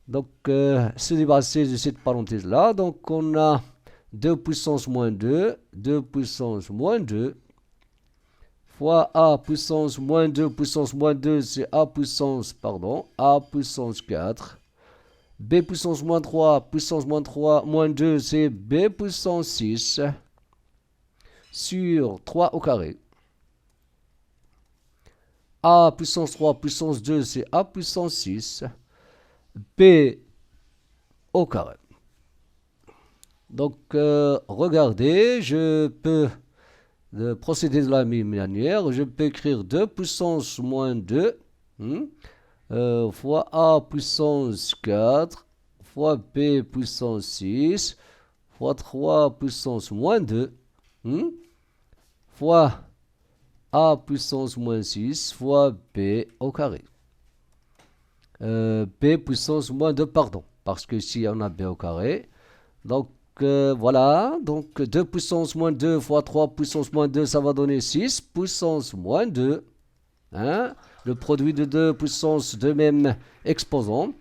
se débarrasser de cette parenthèse là. Donc on a 2 puissance moins 2, 2 puissance moins 2 fois A puissance moins 2 c'est A puissance, A puissance 4. B puissance moins 3 moins 2 c'est B puissance 6 sur 3 au carré. A puissance 3 puissance 2 c'est A puissance 6 B au carré. Donc regardez, je peux procéder de la même manière. Je peux écrire 2 puissance moins 2 fois A puissance 4 fois B puissance 6 fois 3 puissance moins 2 fois A puissance moins 6 fois B au carré. B puissance moins 2, parce que ici on a B au carré. Donc voilà, donc 2 puissance moins 2 fois 3 puissance moins 2, ça va donner 6 puissance moins 2. Le produit de 2 puissance de même exposant.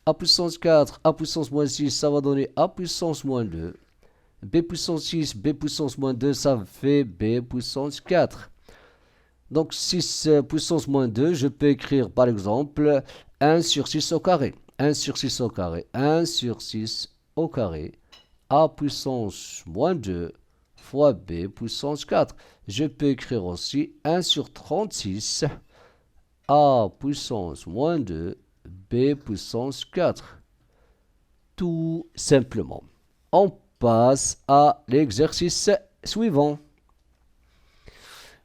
A puissance 4, A puissance moins 6, ça va donner A puissance moins 2. B puissance 6, B puissance moins 2, ça fait B puissance 4. Donc 6 puissance moins 2, je peux écrire par exemple 1 sur 6 au carré. 1 sur 6 au carré. 1 sur 6 au carré. A puissance moins 2 fois B puissance 4. Je peux écrire aussi 1 sur 36. A puissance moins 2 B puissance 4. Tout simplement. On passe à l'exercice suivant.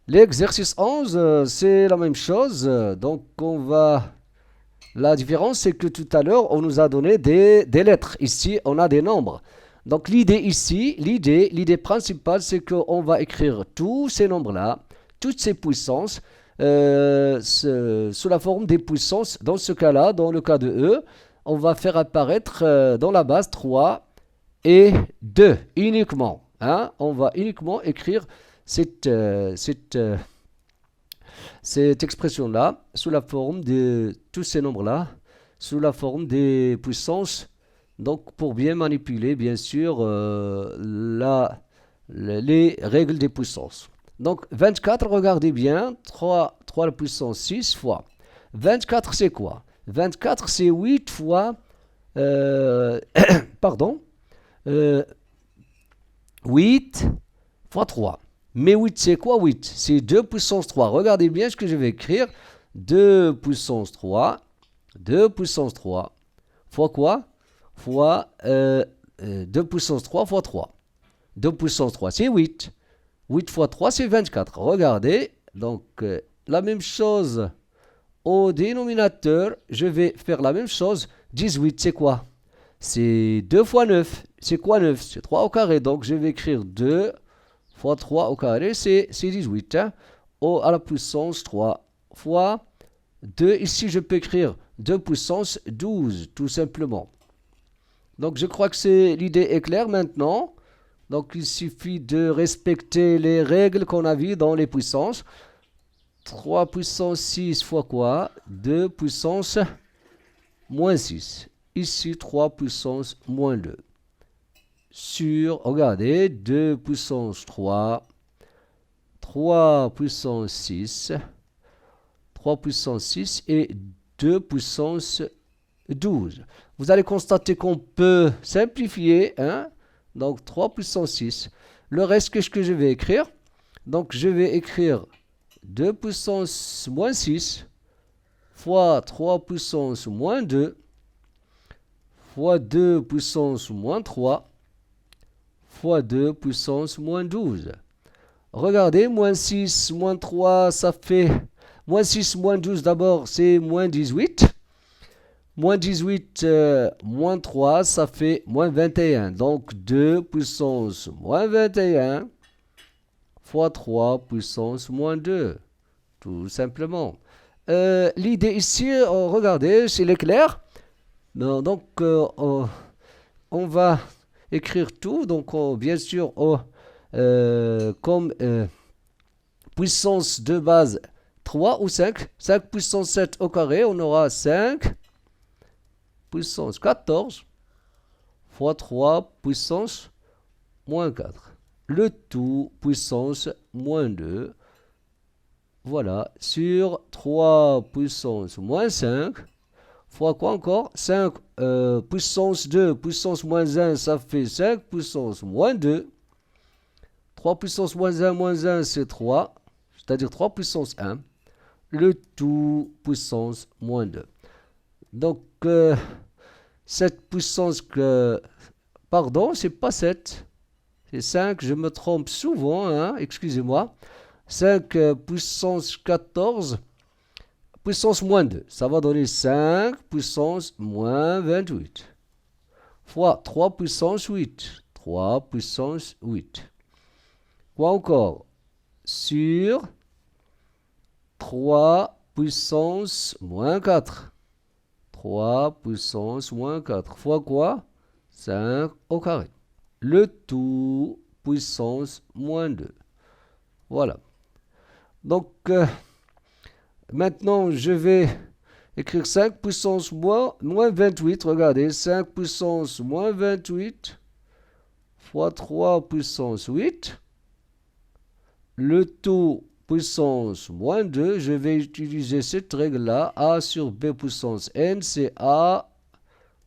L'exercice 11, c'est la même chose. Donc, la différence, c'est que tout à l'heure, on nous a donné des lettres. Ici, on a des nombres. Donc, l'idée principale, c'est qu'on va écrire tous ces nombres-là, toutes ces puissances, sous la forme des puissances. Dans ce cas-là, dans le cas de E, on va faire apparaître dans la base 3 et 2 uniquement. On va uniquement écrire cette expression-là sous la forme de tous ces nombres-là, sous la forme des puissances, donc pour bien manipuler, bien sûr, les règles des puissances. Donc 24, regardez bien, 3 à la puissance 6 fois. 24, c'est quoi? 24, c'est 8 fois... 8 fois 3. Mais 8, c'est quoi 8? C'est 2 puissance 3. Regardez bien ce que je vais écrire. 2 puissance 3. 2 puissance 3. Fois quoi? Fois 2 puissance 3 fois 3. 2 puissance 3, c'est 8. 8 fois 3, c'est 24. Regardez. Donc, la même chose au dénominateur. Je vais faire la même chose. 18, c'est quoi? C'est 2 fois 9. C'est quoi 9? C'est 3 au carré. Donc, je vais écrire 2 fois 3 au carré, c'est 18. À la puissance 3 fois 2. Ici, je peux écrire 2 puissance 12, tout simplement. Donc, je crois que l'idée est claire maintenant. Donc, il suffit de respecter les règles qu'on a vues dans les puissances. 3 puissance 6 fois quoi? 2 puissance moins 6. Ici, 3 puissance moins 2. sur, regardez, 2 puissance 3, 3 puissance 6, 3 puissance 6 et 2 puissance 12. Vous allez constater qu'on peut simplifier, hein? Donc 3 puissance 6. Le reste, qu'est-ce que je vais écrire? Donc je vais écrire 2 puissance moins 6 fois 3 puissance moins 2 fois 2 puissance moins 3 fois 2 puissance moins 12. Regardez, moins 6, moins 3, ça fait... Moins 6, moins 12, d'abord, c'est moins 18. Moins 18, moins 3, ça fait moins 21. Donc, 2 puissance moins 21 fois 3 puissance moins 2. Tout simplement. L'idée ici, regardez, c'est l'éclair. Donc, on va écrire tout. Donc, bien sûr, comme puissance de base 3 ou 5. 5 puissance 7 au carré, on aura 5 puissance 14 fois 3 puissance moins 4. Le tout puissance moins 2. Voilà, sur 3 puissance moins 5 fois quoi encore? 5 puissance 2 puissance moins 1, ça fait 5 puissance moins 2. 3 puissance moins 1, c'est 3, c'est-à-dire 3 puissance 1. Le tout puissance moins 2. Donc, cette puissance que... Pardon, c'est pas 7. C'est 5, je me trompe souvent, hein, excusez-moi. 5 puissance 14, puissance moins 2. Ça va donner 5 puissance moins 28. Fois 3 puissance 8. 3 puissance 8. Quoi encore? Sur 3 puissance moins 4. 3 puissance moins 4. Fois quoi? 5 au carré. Le tout puissance moins 2. Voilà. Donc, maintenant, je vais écrire 5 puissance moins 28. Regardez, 5 puissance moins 28 fois 3 puissance 8. Le tout puissance moins 2, je vais utiliser cette règle-là. A sur B puissance n, c'est A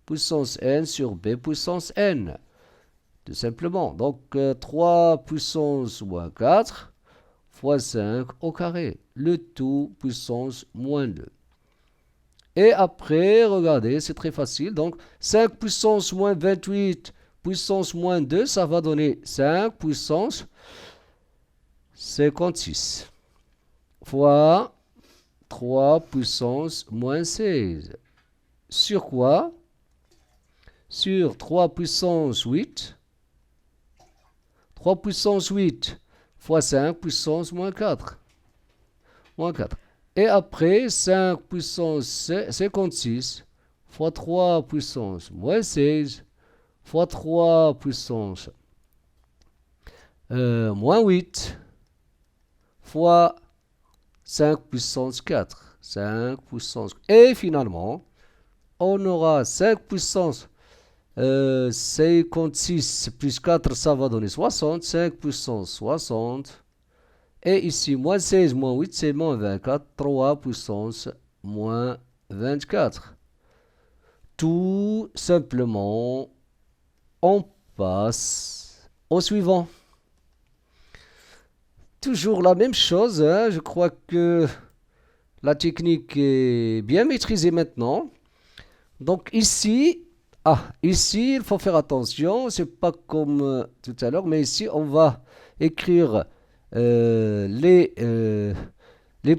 puissance n sur B puissance n. Tout simplement. Donc, 3 puissance moins 4 fois 5 au carré. Le tout puissance moins 2. Et après, regardez, c'est très facile. Donc, 5 puissance moins 28 puissance moins 2, ça va donner 5 puissance 56 fois 3 puissance moins 16. Sur quoi? Sur 3 puissance 8. 3 puissance 8 fois 5 puissance moins 4. Moins 4. Et après, 5 puissance 56 fois 3 puissance moins 16 fois 3 puissance moins 8 fois 5 puissance 4. 5 puissance... Et finalement, on aura 5 puissance 56 plus 4, ça va donner 60. 5 puissance 60. Et ici, moins 16, moins 8, c'est moins 24. 3 puissance moins 24. Tout simplement, on passe au suivant. Toujours la même chose, hein. Je crois que la technique est bien maîtrisée maintenant. Donc ici, il faut faire attention, c'est pas comme tout à l'heure, mais ici on va écrire les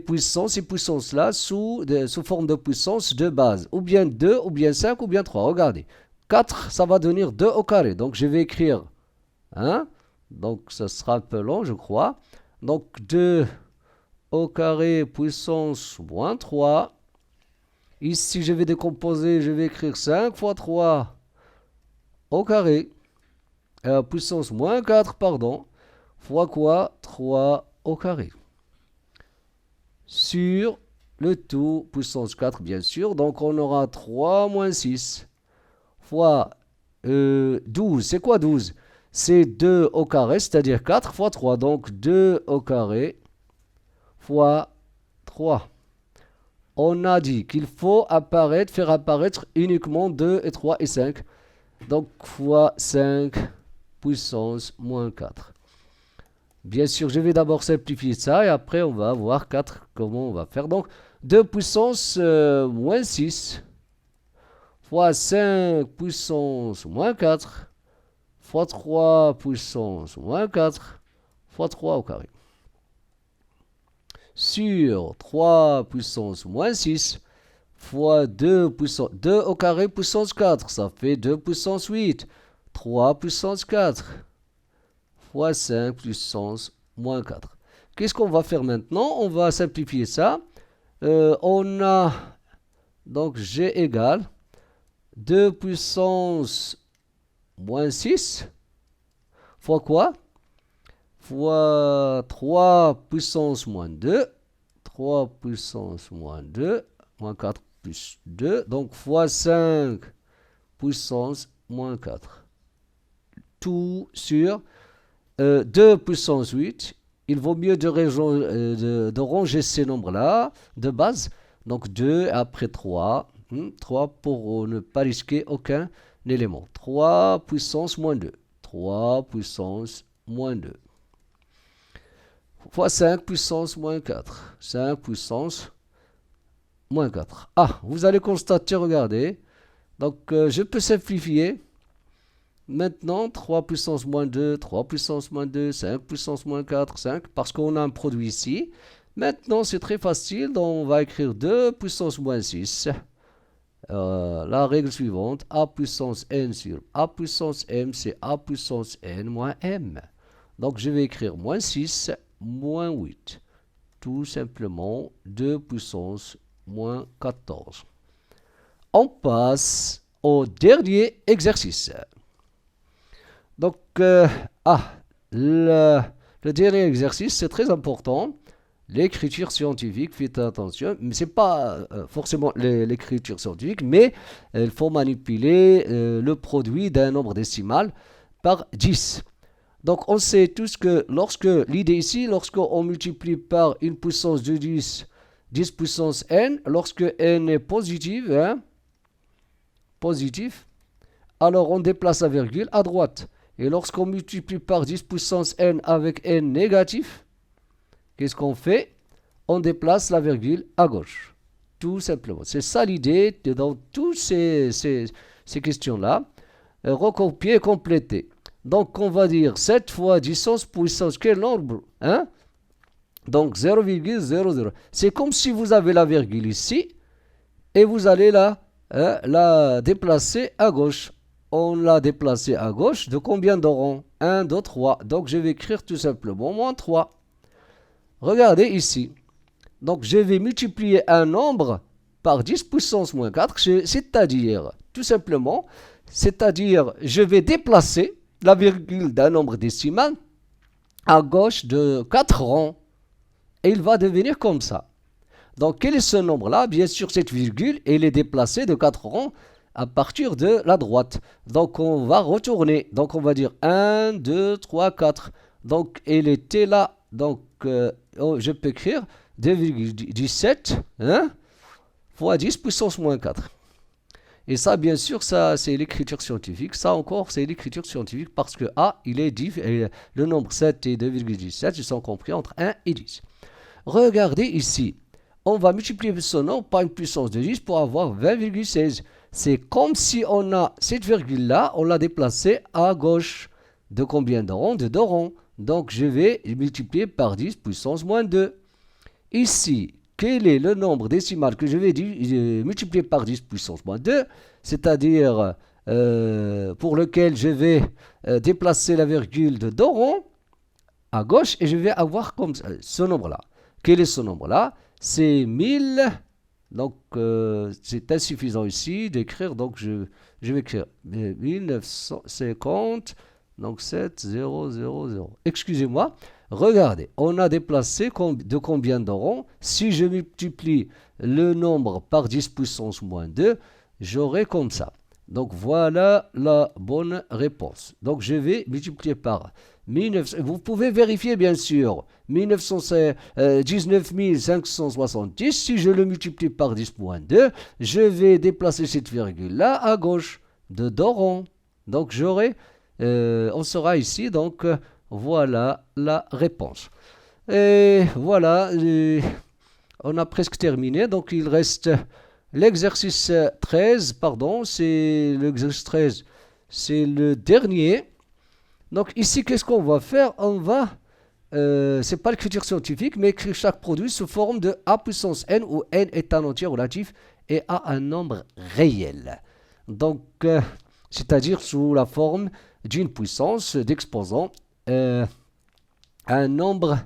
puissances, ces puissances-là sous forme de puissance de base, ou bien 2, ou bien 5, ou bien 3. Regardez, 4, ça va devenir 2 au carré, donc je vais écrire, hein, donc ça sera un peu long, je crois. Donc 2 au carré puissance moins 3. Ici, je vais décomposer, je vais écrire 5 fois 3 au carré, puissance moins 4, pardon, fois quoi? 3 au carré. Sur le tout, puissance 4, bien sûr. Donc, on aura 3 moins 6 fois 12. C'est quoi 12? C'est 2 au carré, c'est-à-dire 4 fois 3. Donc 2 au carré fois 3. On a dit qu'il faut faire apparaître uniquement 2 et 3 et 5. Donc fois 5 puissance moins 4. Bien sûr, je vais d'abord simplifier ça et après on va voir 4, comment on va faire. Donc 2 puissance moins 6 fois 5 puissance moins 4 fois 3 puissance moins 4 fois 3 au carré. Sur 3 puissance moins 6 fois 2 puissance 2 au carré puissance 4, ça fait 2 puissance 8. 3 puissance 4 fois 5 puissance moins 4. Qu'est-ce qu'on va faire maintenant? On va simplifier ça. On a donc G égale 2 puissance moins 6 fois quoi? Fois 3 puissance moins 2. 3 puissance moins 2. Moins 4 plus 2. Donc fois 5 puissance moins 4. Tout sur 2 puissance 8. Il vaut mieux de ranger ces nombres-là de base. Donc 2 après 3. 3 pour ne pas risquer aucun élément. 3 puissance moins 2. 3 puissance moins 2. Fois 5 puissance moins 4. 5 puissance moins 4. Ah, vous allez constater, regardez. Donc je peux simplifier. Maintenant, 3 puissance moins 2, 3 puissance moins 2, 5 puissance moins 4, 5, parce qu'on a un produit ici. Maintenant, c'est très facile, donc on va écrire 2 puissance moins 6. La règle suivante, a puissance n sur a puissance m, c'est a puissance n moins m. Donc, je vais écrire moins 6, moins 8. Tout simplement, 2 puissance moins 14. On passe au dernier exercice. Donc, le dernier exercice, c'est très important. L'écriture scientifique, faites attention, mais ce n'est pas forcément l'écriture scientifique, mais il faut manipuler le produit d'un nombre décimal par 10. Donc, on sait tous que l'idée ici, lorsqu'on multiplie par une puissance de 10, 10 puissance n, lorsque n est positive, alors on déplace la virgule à droite. Et lorsqu'on multiplie par 10 puissance n avec n négatif, qu'est-ce qu'on fait? On déplace la virgule à gauche. Tout simplement. C'est ça l'idée dans toutes ces questions-là. Recopier et compléter. Donc on va dire 7 fois 10 puissance, quel nombre? Donc 0,00. C'est comme si vous avez la virgule ici et vous allez la déplacer à gauche. On l'a déplacé à gauche de combien de rangs? 1, 2, 3. Donc, je vais écrire tout simplement moins 3. Regardez ici. Donc, je vais multiplier un nombre par 10 puissance moins 4, c'est-à-dire, tout simplement, je vais déplacer la virgule d'un nombre décimal à gauche de 4 rangs. Et il va devenir comme ça. Donc, quel est ce nombre-là? Bien sûr, cette virgule, elle est déplacée de 4 rangs à partir de la droite. Donc, on va retourner. Donc, on va dire 1, 2, 3, 4. Donc, elle était là. Donc, je peux écrire 2,17 fois 10 puissance moins 4. Et ça, bien sûr, ça c'est l'écriture scientifique. Ça encore, c'est l'écriture scientifique parce que A, le nombre 7 et 2,17, ils sont compris entre 1 et 10. Regardez ici. On va multiplier ce nombre par une puissance de 10 pour avoir 20,16. C'est comme si on a cette virgule-là, on l'a déplacée à gauche. De combien de rangs? De 2 rangs. Donc, je vais multiplier par 10 puissance moins 2. Ici, quel est le nombre décimal que je vais multiplier par 10 puissance moins 2? C'est-à-dire pour lequel je vais déplacer la virgule de 2 rangs à gauche et je vais avoir comme ce nombre-là. Quel est ce nombre-là? C'est 1000. Donc, c'est insuffisant ici d'écrire. Donc, je vais écrire 1950. Donc, 7000. Excusez-moi. Regardez, on a déplacé de combien de rangs? Si je multiplie le nombre par 10 puissance moins 2, j'aurai comme ça. Donc voilà la bonne réponse. Donc je vais multiplier par 1900. Vous pouvez vérifier bien sûr. 19 570. Si je le multiplie par 10.2, je vais déplacer cette virgule-là à gauche de deux ronds. Donc on sera ici. Donc voilà la réponse. Et voilà, on a presque terminé. Donc il reste l'exercice 13, pardon, c'est l'exercice 13, c'est le dernier. Donc ici, qu'est-ce qu'on va faire? C'est pas l'écriture scientifique, mais écrire chaque produit sous forme de a puissance n, où n est un entier relatif et a un nombre réel. Donc, c'est-à-dire sous la forme d'une puissance d'exposant un nombre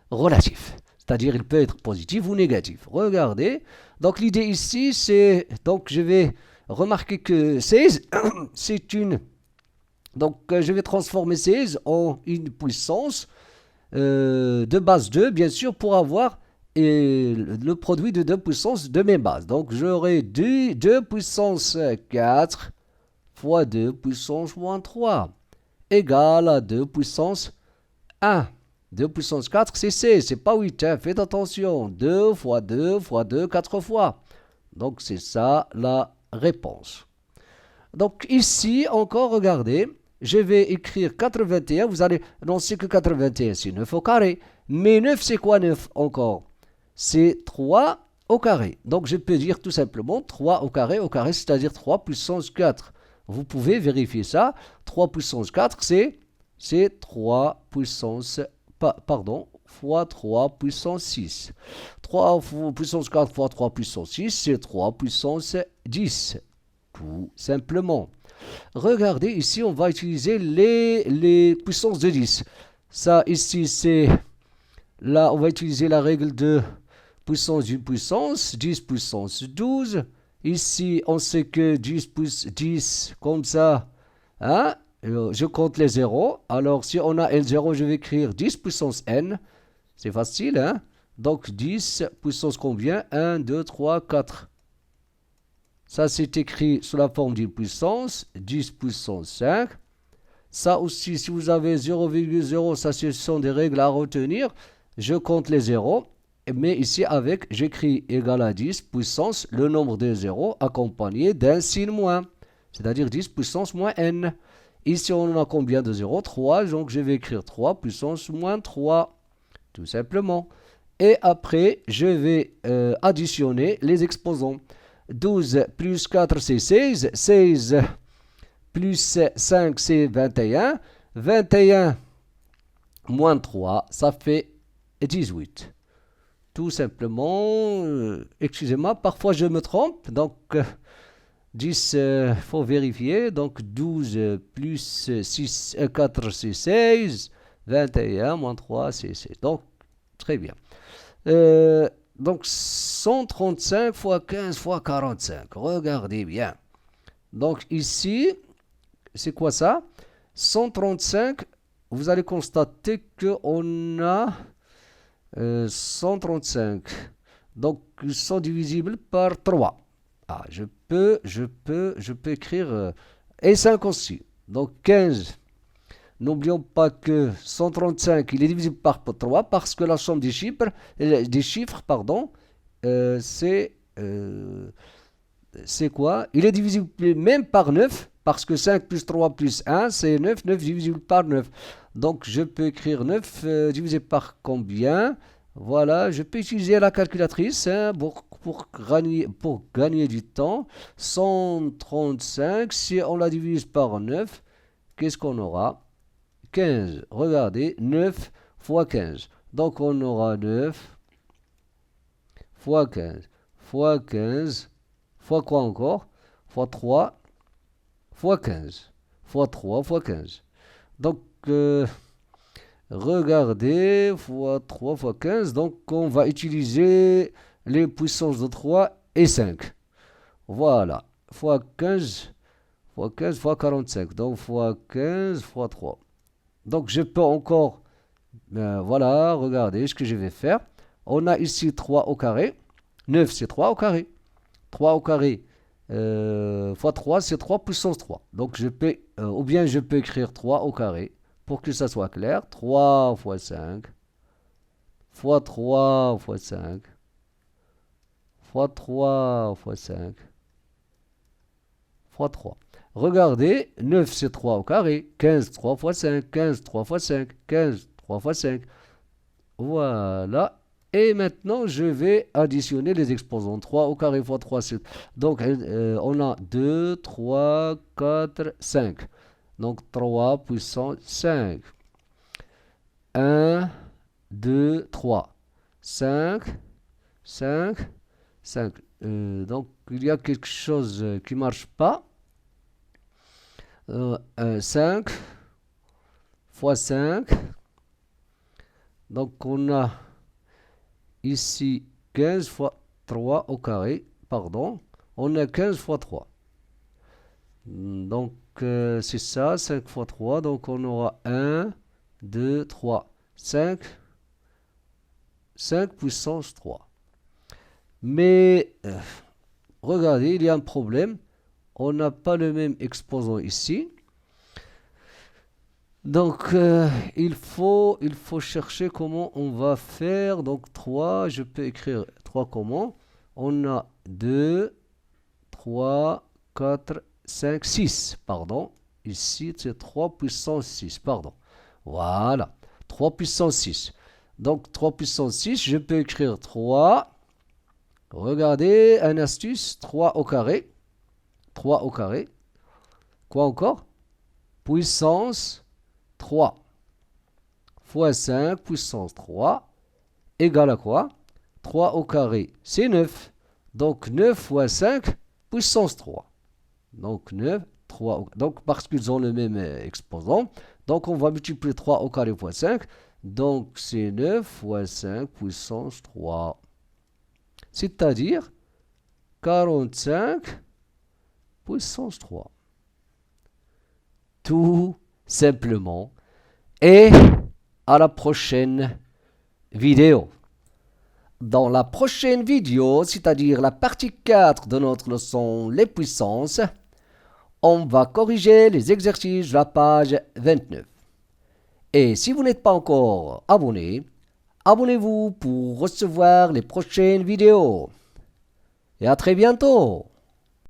relatif. C'est-à-dire il peut être positif ou négatif. Regardez. Donc l'idée ici, c'est... Donc je vais remarquer que 16, c'est une... Donc je vais transformer 16 en une puissance de base 2, bien sûr, pour avoir le produit de 2 puissances de mes bases. Donc j'aurai 2 puissance 4 fois 2 puissance moins 3 égale à 2 puissance 1. 2 puissance 4, c'est 16, c'est pas 8, hein, faites attention. 2 fois 2 fois 2, 4 fois. Donc c'est ça la réponse. Donc ici, encore, regardez, je vais écrire 81, vous allez, non c'est que 81, c'est 9 au carré. Mais 9, c'est quoi 9 encore? C'est 3 au carré. Donc je peux dire tout simplement 3 au carré, c'est-à-dire 3 puissance 4. Vous pouvez vérifier ça. 3 puissance 4, c'est 3 puissance fois 3 puissance 6. 3 puissance 4 fois 3 puissance 6, c'est 3 puissance 10. Tout simplement. Regardez, ici, on va utiliser les puissances de 10. Ça, ici, c'est... Là, on va utiliser la règle de puissance d'une puissance. 10 puissance 12. Ici, on sait que 10 comme ça, hein? Je compte les zéros. Alors, si on a N0, je vais écrire 10 puissance N. C'est facile, hein? Donc, 10 puissance combien? 1, 2, 3, 4. Ça, c'est écrit sous la forme d'une puissance. 10 puissance 5. Ça aussi, si vous avez 0,0, ça, ce sont des règles à retenir. Je compte les zéros. Mais ici, j'écris égal à 10 puissance le nombre de zéros accompagné d'un signe moins. C'est-à-dire 10 puissance moins N. Ici, on a combien de 0? 3. Donc, je vais écrire 3 puissance moins 3. Tout simplement. Et après, je vais additionner les exposants. 12 plus 4, c'est 16. 16 plus 5, c'est 21. 21 moins 3, ça fait 18. Tout simplement. Excusez-moi, parfois je me trompe. Donc, 10, faut vérifier. Donc, 12 plus 4, c'est 16. 21 moins 3, c'est 16. Donc, très bien. Donc, 135 fois 15 fois 45. Regardez bien. Donc, ici, c'est quoi ça? 135, vous allez constater qu'on a 135. Donc, ils sont divisibles par 3. Ah, je peux écrire et 5 aussi. Donc 15. N'oublions pas que 135, il est divisible par 3 parce que la somme des chiffres, c'est quoi? Il est divisible même par 9 parce que 5 plus 3 plus 1, c'est 9. 9 divisible par 9. Donc, je peux écrire 9 divisé par combien? Voilà, je peux utiliser la calculatrice pour gagner du temps. 135, si on la divise par 9, qu'est-ce qu'on aura? 15. Regardez, 9 fois 15. Donc, on aura 9 fois 15. Fois 15. Fois quoi encore? Fois 3. Fois 15. Fois 3 fois 15. Donc, regardez, fois 3 fois 15. Donc, on va utiliser les puissances de 3 et 5. Voilà. Fois 15 fois 45. Donc, fois 15 fois 3. Donc, je peux encore, voilà, regardez ce que je vais faire. On a ici 3 au carré. 9, c'est 3 au carré. 3 au carré, fois 3, c'est 3 puissance 3. Donc, ou bien je peux écrire 3 au carré pour que ça soit clair. 3 fois 5 fois 3 fois 5 fois 3 fois 5 fois 3. Regardez, 9 c'est 3 au carré, 15 3 fois 5, 15 3 fois 5, 15 3 fois 5. Voilà. Et maintenant, je vais additionner les exposants. 3 au carré fois 3, c'est... Donc, on a 2, 3, 4, 5. Donc, 3 puissance 5. 1, 2, 3. 5, 5, 5. Donc, il y a quelque chose qui ne marche pas. 5 fois 5. Donc, on a ici 15 fois 3 au carré. Pardon. On a 15 fois 3. Donc, c'est ça, 5 fois 3. Donc, on aura 1, 2, 3, 5. 5 puissance 3. Mais, regardez, il y a un problème. On n'a pas le même exposant ici. Donc, il faut chercher comment on va faire. Donc, 3, je peux écrire 3 comment. On a 2, 3, 4, 5, 6. Pardon. Ici, c'est 3 puissance 6. Pardon. Voilà. 3 puissance 6. Donc, 3 puissance 6, je peux écrire 3. Regardez, une astuce. 3 au carré. 3 au carré. Quoi encore? Puissance 3 fois 5 puissance 3 égale à quoi? 3 au carré, c'est 9. Donc 9 fois 5 puissance 3. Donc 9, 3. Donc parce qu'ils ont le même exposant. Donc on va multiplier 3 au carré fois 5. Donc c'est 9 fois 5 puissance 3. C'est-à-dire 45 puissance 3. Tout simplement. Et à la prochaine vidéo. Dans la prochaine vidéo, c'est-à-dire la partie 4 de notre leçon Les puissances, on va corriger les exercices de la page 29. Et si vous n'êtes pas encore abonné, abonnez-vous pour recevoir les prochaines vidéos. Et à très bientôt.